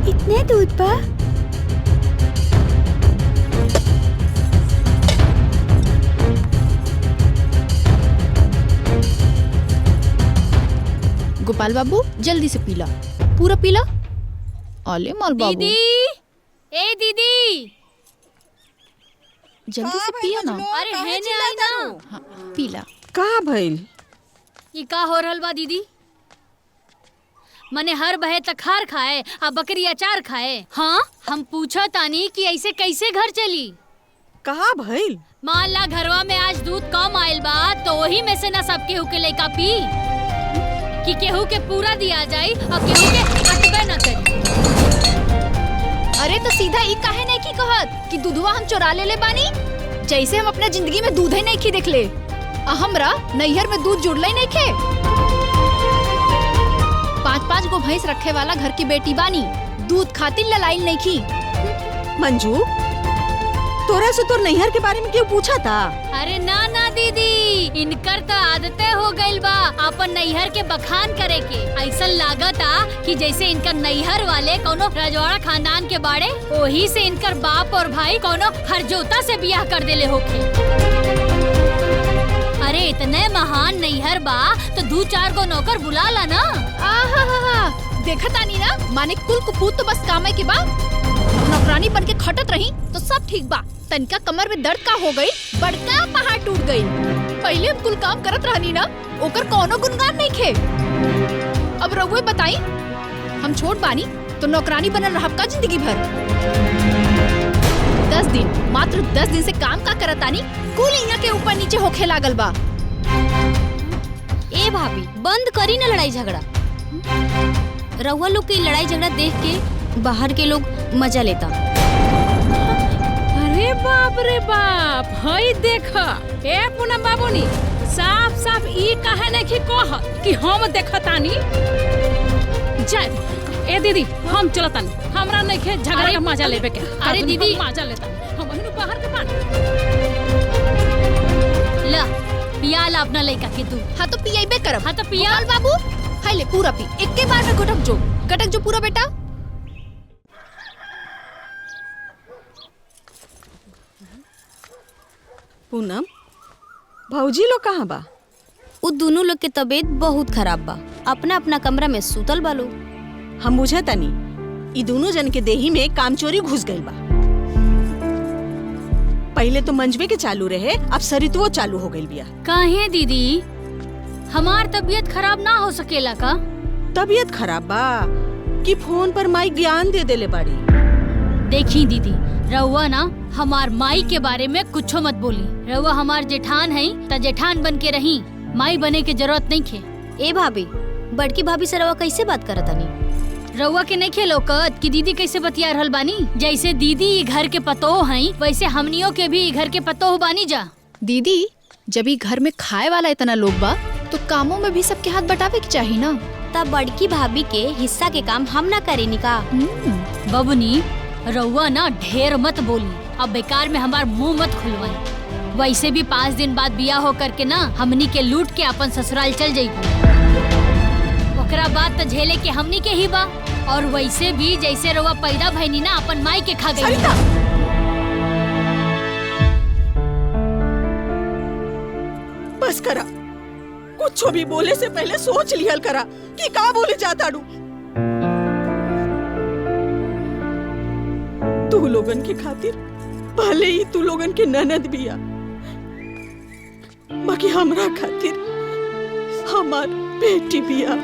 Speaker 19: इतने दूध पा?
Speaker 15: गोपाल बाबू जल्दी से पीला, पूरा पीला। ओले मोल बाबू।
Speaker 19: दीदी, ए दीदी
Speaker 15: जल्दी से पिया ना।
Speaker 19: अरे है ने आई ना।
Speaker 15: हाँ, पीला।
Speaker 18: का भइल?
Speaker 2: ये का हो रहल बा दीदी? मने हर बहे तक खार खाए आ बकरी अचार खाए। हाँ हम पूछा तानी कि ऐसे कैसे घर चली?
Speaker 18: कहा भइल?
Speaker 2: मान ला घरवा में आज दूध कम आयल बा तो वही में से ना सब केहू के लइका पी, कि केहू के पूरा दिया जाई और केहू के अटबे न करी।
Speaker 15: अरे तो सीधा ई काहे नहीं की कहत कि दूधवा हम चोरा ले बानी? जैसे हम अपना जिंदगी में दूध ही नहीं खी देख ले। हमरा नैहर में दूध जुड़ले नहीं खे। 5-5 गो भैंस रखे वाला घर की बेटी बानी, दूध खातिर ललाइल नहीं खी।
Speaker 18: मंजू तोरा से तोर नैहर के बारे में क्यों पूछा था?
Speaker 2: अरे ना ना दीदी, इनकर तो आदतें हो गइल बा अपन नैहर के बखान करे के। ऐसा लागता कि जैसे इनकर नैहर वाले कोनो रजवाड़ा खानदान के बाड़े, वही से इनकर बाप और भाई कोनो हरजोता से बियाह कर देले होके। अरे इतने महान नैहर बा तो 2-4 गो नौकर बुला ला ना।
Speaker 15: देखा तानी ना, माने कुल कुपूत तो बस कामे के बा। नौकरानी बन के खटत रही तो सब ठीक बा। तनिका कमर में दर्द का हो गई, बड़का पहाड़ टूट गई। पहले हम कुल काम करत रहनी ना, ओकर कोनो गुनगान नहीं खे। अब रउए बताई, हम छोट बानी तो नौकरानी बनल रहब का जिंदगी भर? 10 दिन, मात्र 10 दिन से काम का करत तानी, कुल यहाँ के ऊपर नीचे होखे लागल बा।
Speaker 19: ए भाभी बंद करी ना लड़ाई झगड़ा। रउआ लोग की लड़ाई झगड़ा देख के बाहर के लोग मजा लेता।
Speaker 4: अरे बाप रे बाप, हई देख ए पूनम बाबूनी, साफ साफ ई कहे नहीं कि कह कि हम देखतानी। जाए ए दीदी हम चलतानी, हमरा नहीं के झगड़ा का मजा लेबे के।
Speaker 2: अरे दीदी
Speaker 4: मजा लेता हम अभी बाहर के पानी
Speaker 2: ला पिया ला अपना लड़का के तू।
Speaker 11: हाँ तो पियाइबे करब।
Speaker 2: हाँ तो पिया
Speaker 11: बाबू हाय ले पूरा पी, एक के बार में गटक जो पूरा बेटा।
Speaker 18: पूनम भौजी लोग कहाँ बा?
Speaker 19: उ दोनों लोग के तबीयत बहुत खराब बा, अपना अपना कमरा में सुतल बा लोग।
Speaker 18: हम बुझे तनी ई दोनों जन के देही में कामचोरी घुस गइल बा। पहले तो मंजवे के चालू रहे, अब सरितवो चालू हो गइल बिया।
Speaker 2: काहे दीदी, हमार तबीयत खराब ना हो सकेला का?
Speaker 18: तबीयत खराब बा कि फोन पर माई ज्ञान दे देले बाड़ी।
Speaker 2: देखी दीदी, रउआ ना हमार माई के बारे में कुछो मत बोली। रउआ हमार जेठान है त जेठान बन के रही, माई बने के जरूरत नहीं खे।
Speaker 19: ए भाभी, बड़की भाभी से रउआ कैसे बात करतानी?
Speaker 2: रउआ के नहीं खेलोकत कि दीदी कैसे बतिया रहल बानी। जैसे दीदी ई घर के पतोह हैं, वैसे हमनियों के भी ई घर के पतोह बानी जा।
Speaker 11: दीदी जब ई घर में खाए वाला इतना लोग बा तो कामों में भी सबके हाथ बटावे के चाहिए ना।
Speaker 19: तब बड़की भाभी के हिस्सा के काम हम ना करेनी का?
Speaker 2: बबनी रउआ ना ढेर मत बोली, अब बेकार में हमार मुंह मत खुलवाई। वैसे भी 5 दिन बाद बिया हो करके ना हमनी के लूट के अपन ससुराल चल जाइबू। ओकरा बाद तो झेले के हमनी के ही बा। और वैसे भी जैसे रउआ पैदा भइनी ना अपन माई के खा गई।
Speaker 18: बस करा, कुछ भी बोले से पहले सोच लिहल करा कि का बोले जाता डू। तू लोगन के खातिर भले ही तू लोगन के ननद बिया, बाकी हमरा खातिर हमार बेटी बिया।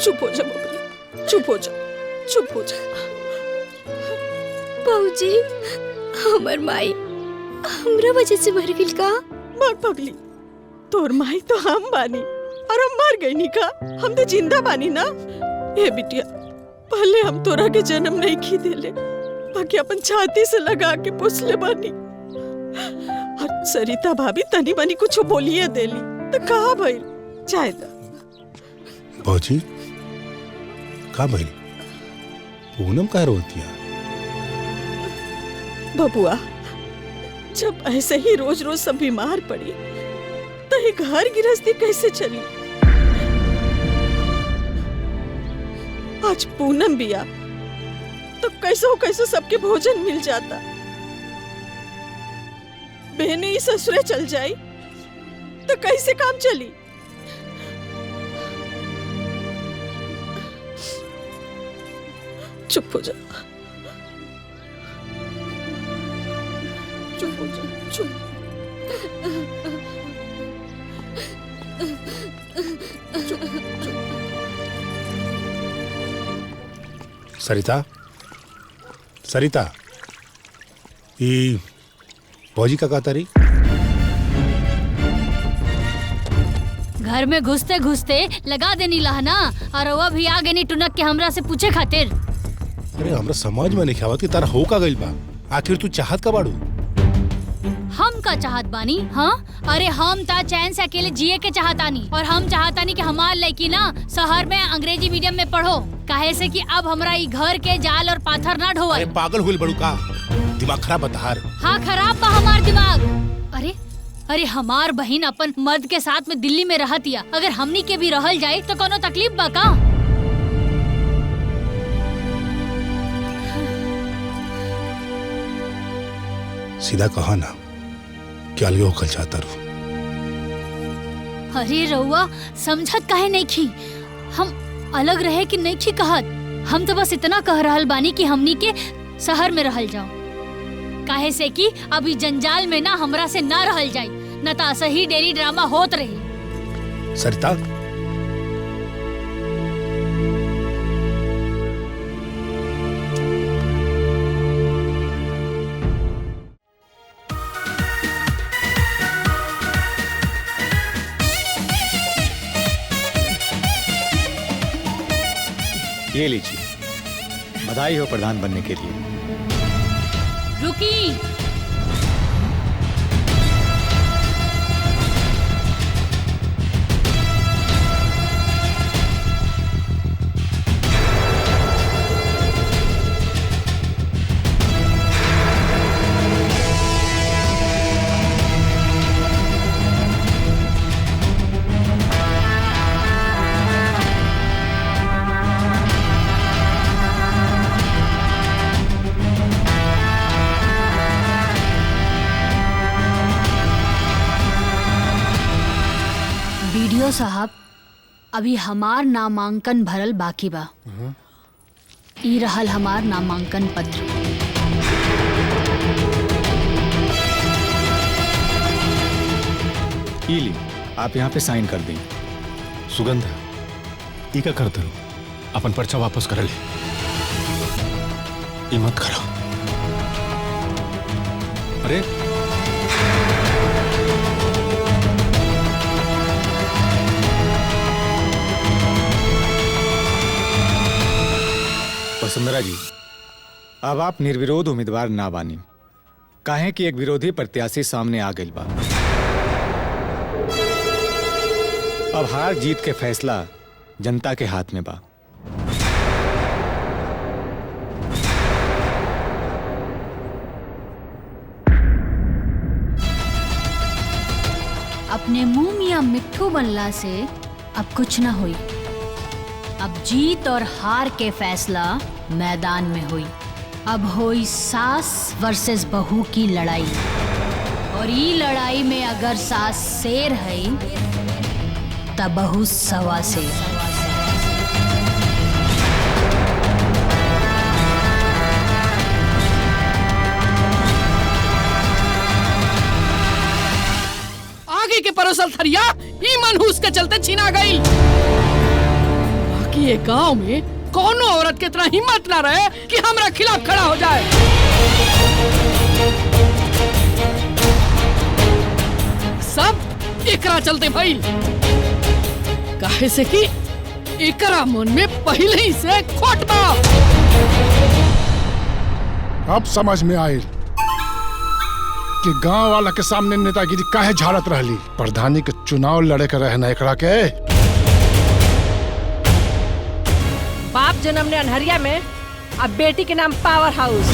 Speaker 18: चुप हो जा बबली, चुप हो जा, चुप हो जा।
Speaker 19: बाबूजी, हमर माई हमरा वजह से मर गइल का?
Speaker 18: मर पगली, तोर माई तो हम बानी और हम मर गई नी का? हम तो जिंदा बानी ना। ए बिटिया, पहले हम तोरा के जन्म नहीं खी देले, बाकी अपन छाती से लगा के पोसले बानी। और सरिता भाभी तनी बनी कुछ बोलिए देली तो कहा भइल चाहे दा।
Speaker 21: भौजी का भइल? पूनम का रोती है?
Speaker 18: बबुआ, जब ऐसे ही रोज रोज सब बीमार पड़ी तो ये घर गृहस्थी कैसे चली? आज पूनम बिया तो कैसो सबके भोजन मिल जाता। बहने ही ससुरे चल जाई तो कैसे काम चली? चुप हो जा, चुप हो जा, चुप।
Speaker 21: सरिता, सरिता, ये भौजी का कहता रही?
Speaker 2: घर में घुसते घुसते लगा देनी लहना, और वह भी आ गई टुनक के हमरा से पूछे खातिर।
Speaker 21: अरे हमरा समझ में नहीं आवत कि तारा हो का गइल बा। आखिर तू चाहत का बाड़ू?
Speaker 2: हम का चाहत बानी? हाँ, अरे हम ता चैन से अकेले जिए के चाहतानी, और हम चाहतानी कि हमार लड़की ना शहर में अंग्रेजी मीडियम में पढ़ो, काहे से कि अब हमरा ई घर के जाल और पाथर ना ढोए।
Speaker 21: अरे पागल हुई बड़ू का? दिमाग खराब बताहार।
Speaker 2: हाँ खराब बा हमार दिमाग। अरे अरे हमार बहन अपन मर्द के साथ में दिल्ली में रहतिया, अगर हमनी के भी रहल जाए तो कोनो तकलीफ बा का?
Speaker 21: सीधा कहा ना कि अलगे होकर चाहता रू।
Speaker 2: अरे रउआ समझत काहे नहीं खी? हम अलग रहे कि नहीं खी कहत, हम तो बस इतना कह रहल बानी कि हमनी के शहर में रहल जाओ। काहे से कि अभी जंजाल में ना हमरा से ना रहल जाई, न तो सही डेली ड्रामा होत रही।
Speaker 21: सरिता,
Speaker 5: ये लीजिए, बधाई हो प्रधान बनने के लिए।
Speaker 2: रुकी, वीडियो साहब, अभी हमार नामांकन भरल बाकी बा। ई रहल हमार नामांकन पत्र।
Speaker 5: ई ली, आप यहाँ पे साइन कर दें।
Speaker 21: सुगंधा, ई का कर दो, अपन पर्चा वापस कर ले। ई मत करा।
Speaker 5: अरे वसुंधरा जी, अब आप निर्विरोध उम्मीदवार ना बानी, काहे कि एक विरोधी प्रत्याशी सामने आ गई बा। अब हार जीत के फैसला जनता के हाथ में बा।
Speaker 2: अपने मुंह मियां मिट्ठू बनला से अब कुछ न हुई। अब जीत और हार के फैसला मैदान में हुई। अब हुई सास वर्सेस बहू की लड़ाई, और ये लड़ाई में अगर सास शेर है तब बहू सवा शेर।
Speaker 16: आगे के परोसल थरिया ई मनहूस के चलते छीना गई। बाकी ये गांव में कौनो औरत के इतना हिम्मत ना रहे कि हमरा खिलाफ खड़ा हो जाए। सब एकरा चलते भाई, काहे से कि एकरा मन में पहले ही से खोट बा।
Speaker 21: अब समझ में आयल कि गांव वाला के सामने नेतागिरी काहे झाड़त रहली। प्रधानी के चुनाव लड़े के रहना एकरा के।
Speaker 11: बाप जन्म ने अनहरिया में, अब बेटी के नाम पावर हाउस।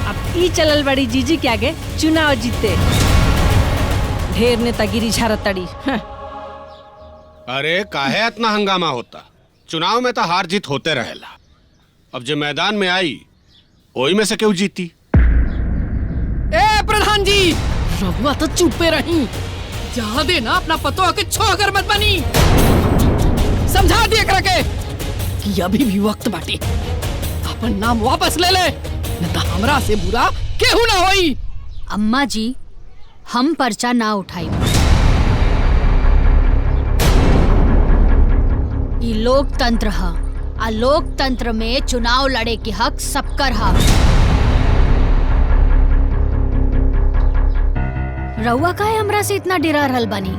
Speaker 11: अब ई चलल बड़ी जीजी के आगे चुनाव जीते। ढेर नेतागिरी झाड़त तड़ी।
Speaker 22: अरे काहे इतना हंगामा होता? चुनाव में तो हार जीत होते रहेला। अब जो मैदान में आई वही में से क्यों जीती?
Speaker 16: ए प्रधान जी, रहुआ तो चुपे रही। जा दे ना अपना पतो आके छोकर मत बनी। समझा दिया करा के कि अभी भी वक्त बाटे। अपन नाम वापस ले ले, न तो हमरा से बुरा केहू ना होई।
Speaker 2: अम्मा जी, हम पर्चा ना उठाई। ये लोकतंत्र है, आ लोकतंत्र में चुनाव लड़े के हक सबकर हा। रउआ काहे हमरा से इतना डरा रहल बानी?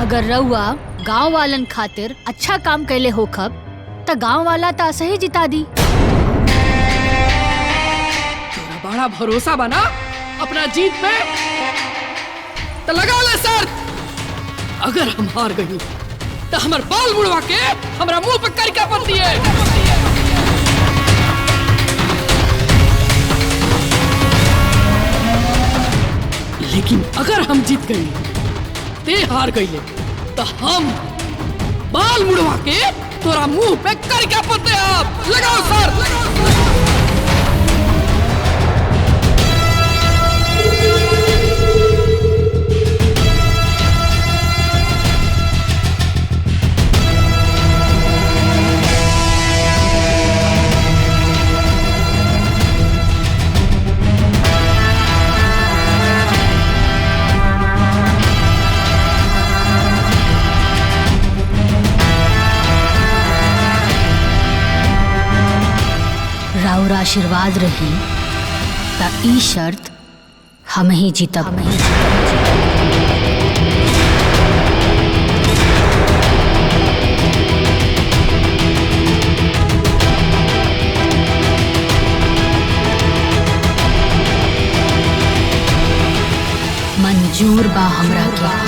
Speaker 2: अगर रउआ गांव वालन खातिर अच्छा काम कैले होखब त गांव वाला त सही जिता दी।
Speaker 16: तेरा बड़ा भरोसा बना अपना जीत पे, तो लगा ले सर। अगर हम हार गई तो हमार बाल मुड़वा के हमरा मुंह पे करका पड़ दिए। लेकिन अगर हम जीत गए, ते हार गई, तो हम बाल मुड़वा के तोरा मुंह पे करका पड़ते। आप लगाओ सर।
Speaker 2: आशीर्वाद रही त ई शर्त हम ही जीतब। मंजूर बा हमरा के?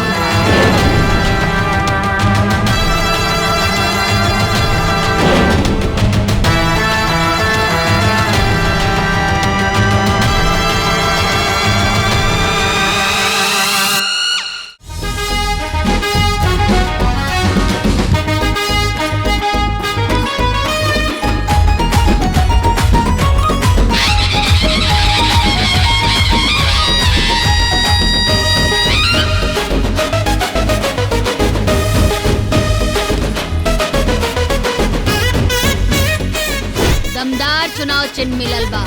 Speaker 11: दमदार चुनाव चिन्ह मिलल बा,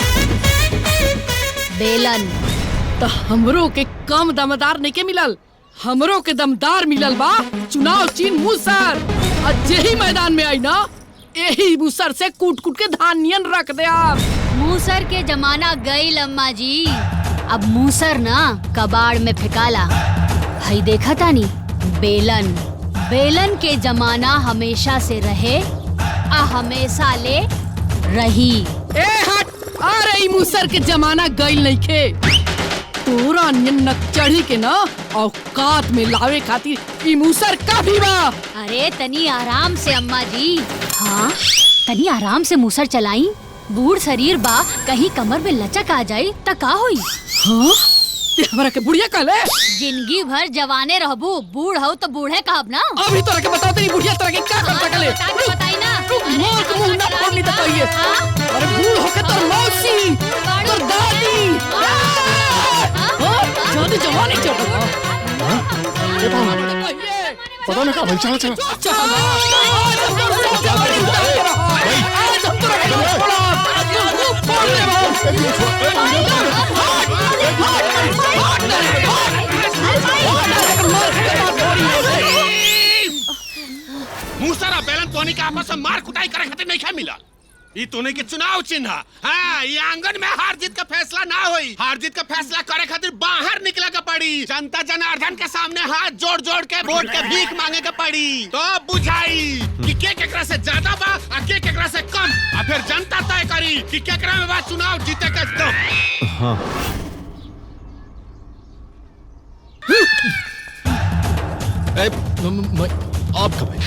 Speaker 11: बेलन।
Speaker 16: तो हमरो के कम दमदार नहीं के मिलल, हमरो के दमदार मिलल बा चुनाव चिन्ह मूसर। और यही मैदान में आई ना, यही मूसर से कूट कूट के धान नियन रख दे आप।
Speaker 2: मूसर के जमाना गई अम्मा जी, अब मूसर ना कबाड़ में फेंकाला। हई देखा तानी बेलन, बेलन के जमाना हमेशा से रहे आ हमेशा ले रही।
Speaker 16: ए हट, आ रही मूसर के जमाना गई नहीं खे। तोरा नियन नकचढ़ी के ना औकात में लावे खातिर ई मूसर काफी बा।
Speaker 2: अरे तनी आराम से अम्मा जी। हाँ तनी आराम से मूसर चलाई, बूढ़ शरीर बा, कहीं कमर में लचक आ जाई त का होई?
Speaker 16: हाँ ते हमरा के बुढ़िया कहले?
Speaker 2: जिंदगी भर जवाने रहबू, बूढ़ हो तो बूढ़े कहब ना।
Speaker 16: अभी तोरा के बताओ तेरी बुढ़िया तोरा के क्या कर सकले?
Speaker 2: बताई ना।
Speaker 16: मोर के मुंह ना फोड़नी तो कहिए। अरे बूढ़ होके तोर मौसी, तोर दादी, जादी जवानी चढ़ रहा।
Speaker 21: पता नहीं कहाँ चला चला।
Speaker 16: आज हम तोरा के छोड़ा, फोड़
Speaker 22: मूसरा बेलन तोनी के आपस में मार कुटाई करे खातिर नहीं मिला। ई तोने के चुनाव चिन्ह। हाँ, ये आंगन में हार जीत का फैसला ना होई। हार जीत का फैसला करे खातिर बाहर निकले के पड़ी। जनता जनार्दन के सामने हाथ जोड़ जोड़ के वोट के भीख मांगे के पड़ी। तो बुझाई कि के केकरा से ज्यादा बा और के केकरा से कम। और फिर जनता तय करी कि केकरा में बा चुनाव जीते के दम।
Speaker 10: हाँ।
Speaker 21: आपका भाई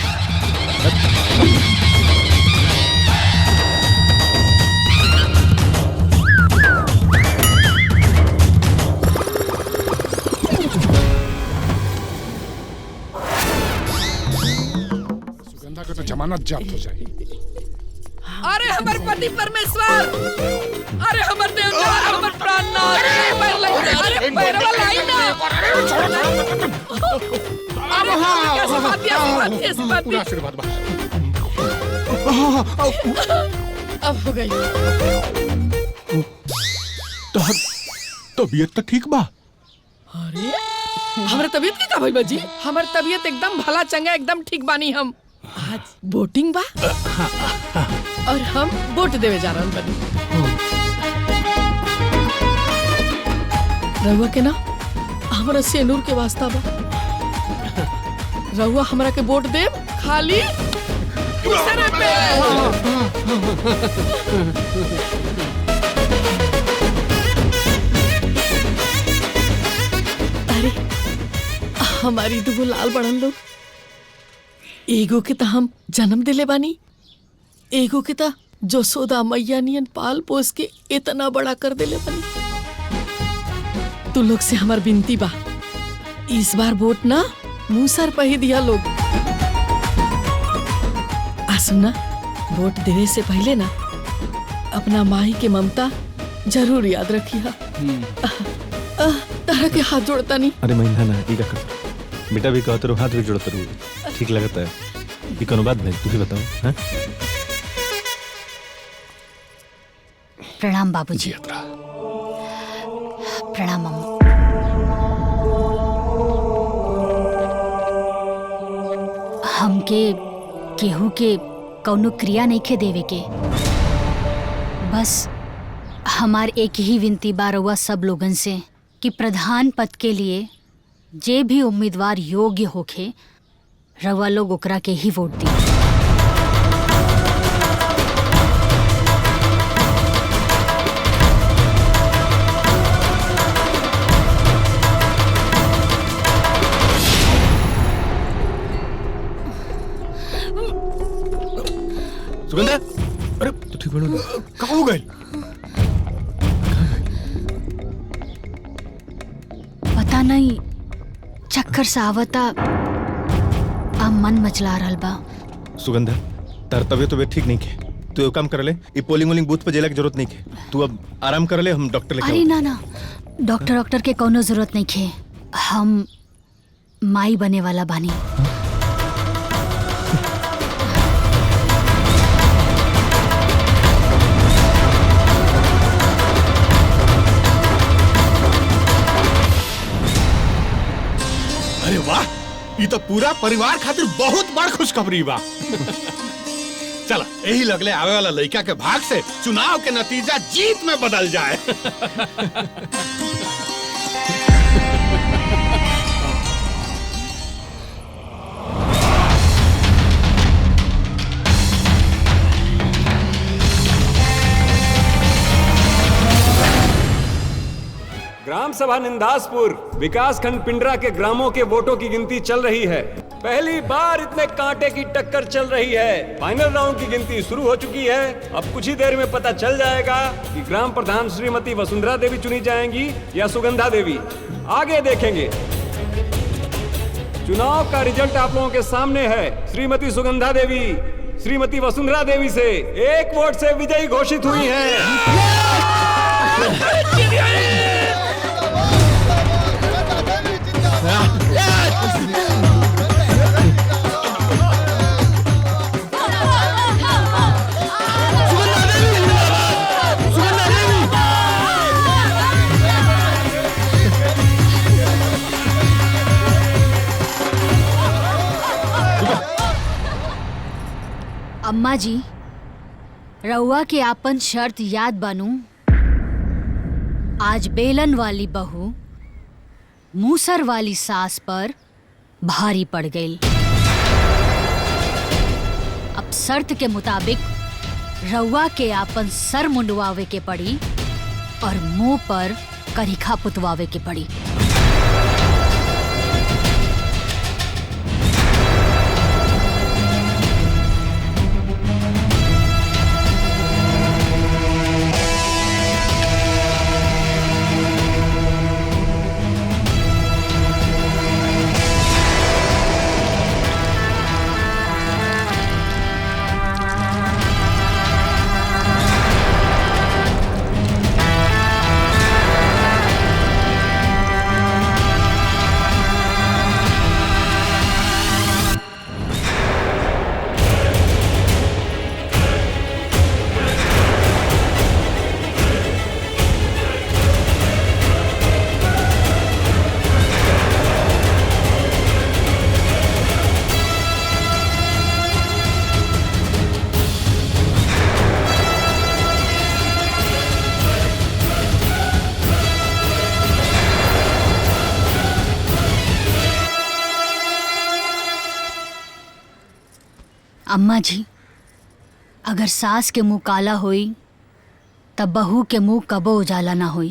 Speaker 21: सुगंधा का तो जमानत जब्त हो जाए।
Speaker 16: अरे हमर पति परमेश्वर, अरे हमर देवता, हमर प्राणनाथ, अरे पैरवा लाई ना। अरे हाँ,
Speaker 21: पूरा आशीर्वाद बा।
Speaker 16: अब हो गई।
Speaker 21: तबीयत तो ठीक बा।
Speaker 16: अरे हमारे तबीयत की का भाई बाजी? हमार तबीयत एकदम भला चंगा, एकदम ठीक बानी हम। आज वोटिंग बा और हम वोट देवे जा रहल बानी। रहुआ के ना हमारा सेनूर के वास्ता बा। रहुआ हमरा के वोट दे खाली दूसरे पे। अरे हमारी दुगो लाल बड़न लोग, एगो के त हम जन्म दिले बानी, एगो के त जसोदा मैया नियन पाल पोस के इतना बड़ा कर दिले बानी। तू लोग से हमार विनती बा, इस बार वोट ना मूसर पे ही दिया लोग। आ सुना, वोट देने से पहले ना अपना माई के ममता जरूर याद रखिया। तारा के हाथ जोड़ता नहीं।
Speaker 3: अरे महीना ना ई का बेटा भी कहते हाथ भी जोड़ते रहो, ठीक लगता है। ये कोनो बात भाई, तू ही बताओ। हाँ
Speaker 2: प्रणाम बाबूजी। प्रणाम अम्मा। हमके केहू के कौनो क्रिया नहीं खे देवे के, बस हमार एक ही विनती बा रउआ सब लोगन से कि प्रधान पद के लिए जे भी उम्मीदवार योग्य होखे रउआ लोग ओकरा के ही वोट दी।
Speaker 3: सुगंधा, अरे तू ठीक बनो? कहाँ हो गई?
Speaker 2: पता नहीं, चक्कर सा आवता, अब मन मचला रहल बा।
Speaker 3: सुगंधा, तार तबीयत ठीक नहीं है। तू एक काम कर ले, ये पोलिंग बूथ पे जेला की जरूरत नहीं है। तू अब आराम कर ले, हम डॉक्टर लेके
Speaker 2: अरे ना ना, डॉक्टर के कोनो जरूरत नहीं है। हम माई बने वाला बानी।
Speaker 22: अरे वाह, ये तो पूरा परिवार खातिर बहुत बड़ खुशखबरी बा। चला, यही लगले आवे वाला लड़का के भाग से चुनाव के नतीजा जीत में बदल जाए।
Speaker 7: ग्राम सभा निंदासपुर विकास खंड पिंडरा के ग्रामों के वोटों की गिनती चल रही है। पहली बार इतने कांटे की टक्कर चल रही है। फाइनल राउंड की गिनती शुरू हो चुकी है। अब कुछ ही देर में पता चल जाएगा कि ग्राम प्रधान श्रीमती वसुंधरा देवी चुनी जाएंगी या सुगंधा देवी। आगे देखेंगे। चुनाव का रिजल्ट आप लोगों के सामने है। श्रीमती सुगंधा देवी श्रीमती वसुंधरा देवी से 1 वोट से विजयी घोषित हुई हैं।
Speaker 2: अम्मा जी, रउआ के आपन शर्त याद बानू? आज बेलन वाली बहू मूसर वाली सास पर भारी पड़ गई। अब शर्त के मुताबिक रउआ के आपन सर मुंडवावे के पड़ी और मुंह पर करिखा पुतवावे के पड़ी। अम्मा जी, अगर सास के मुंह काला होई तब बहू के मुंह कबो उजाला ना होई।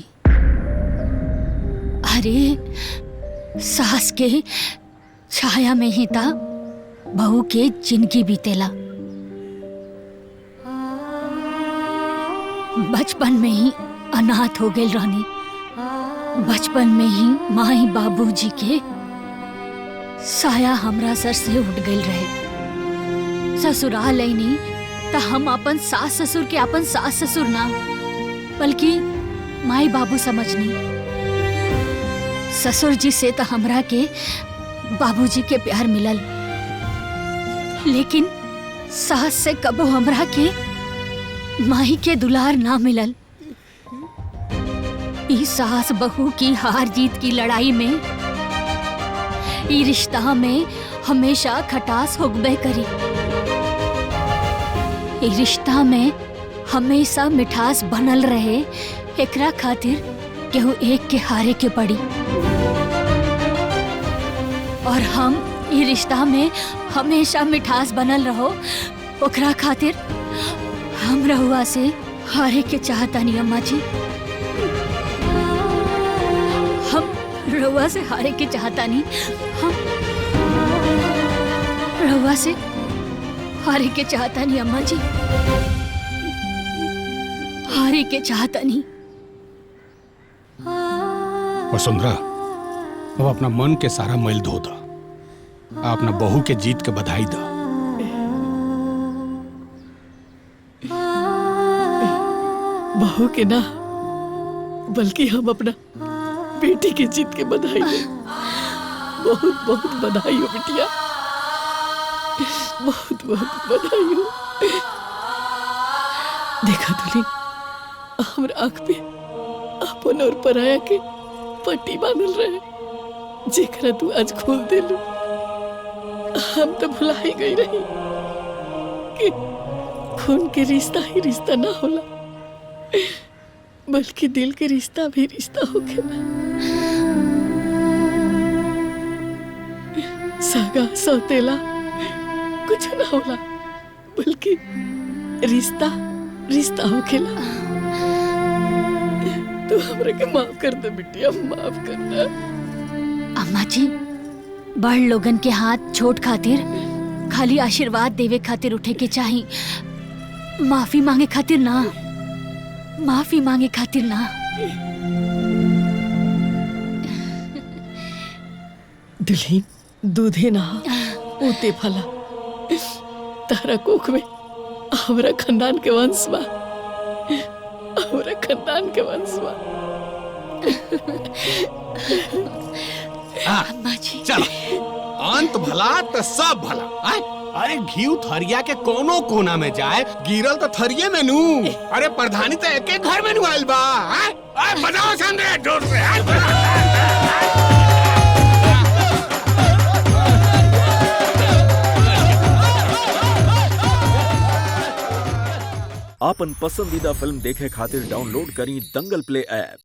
Speaker 2: अरे सास के छाया में ही था बहू के जिंदगी बीतेला। बचपन में ही अनाथ हो गई रानी। बचपन में ही माई बाबूजी के साया हमरा सर से उठ गई रहे। ससुराल नहीं तो हम अपन सास ससुर के अपन सास ससुर ना बल्कि माई बाबू समझनी। ससुर जी से तो हमरा के बाबूजी के प्यार मिलल, लेकिन सास से कबो हमरा के माई के दुलार ना मिलल। ई सास बहू की हार जीत की लड़ाई में ई रिश्ता में हमेशा खटास होगबे करी। ई रिश्ता में हमेशा मिठास बनल रहे, एकरा खातिर केहू एक के हारे के पड़ी। और हम ई रिश्ता में हमेशा मिठास बनल रहो, ओकरा खातिर हम रहुआ से हारे के चाहतानी अम्मा जी। हम रहुआ से हारे के चाहतानी, हम रहुआ से हारे के चाहतानी अम्मा जी, हारे के चाहतानी।
Speaker 22: वसुंधरा, अब अपना मन के सारा मैल धो दा, अपना बहू के जीत के बधाई दा।
Speaker 18: बहू के ना, बल्कि हम अपना बेटी के जीत के बधाई दे। बहुत बहुत बधाई हो बिटिया, बहुत बहुत बधाई हो। देखा दुल्हन, हमरा आँख पे अपन और पराया के पट्टी बांधल रहे, जेकरा तू आज खोल देलू। हम तो भुला ही गई रही कि खून के रिश्ता ही रिश्ता ना होला, बल्कि दिल के रिश्ता भी रिश्ता होखेला। सगा सौतेला कुछ ना होला, बल्कि रिश्ता रिश्ता होखेला। तू हमरा के माफ कर दे बिटिया, माफ कर दे।
Speaker 2: अम्मा जी, बड़ लोगन के हाथ छोट खातिर खाली आशीर्वाद देवे खातिर उठे के चाही, माफी मांगे खातिर ना, माफी मांगे खातिर ना।
Speaker 18: दुल्हन, दूधे ना ऊते फला, तारा कोख में हमरा खानदान के वंश बा, हमरा खानदान के वंश बा।
Speaker 2: अम्मा जी,
Speaker 22: चल, अंत भला तो सब भला। आय? अरे घीव थरिया के कोनो कोना में जाए, गिरल तो थरिये में नू। अरे प्रधानी तो एक एक घर में नू आइल बा। आय? आय, बजाओ संदे जोर से।
Speaker 1: आपन पसंदीदा फिल्म देखे खातिर डाउनलोड करी दंगल प्ले ऐप।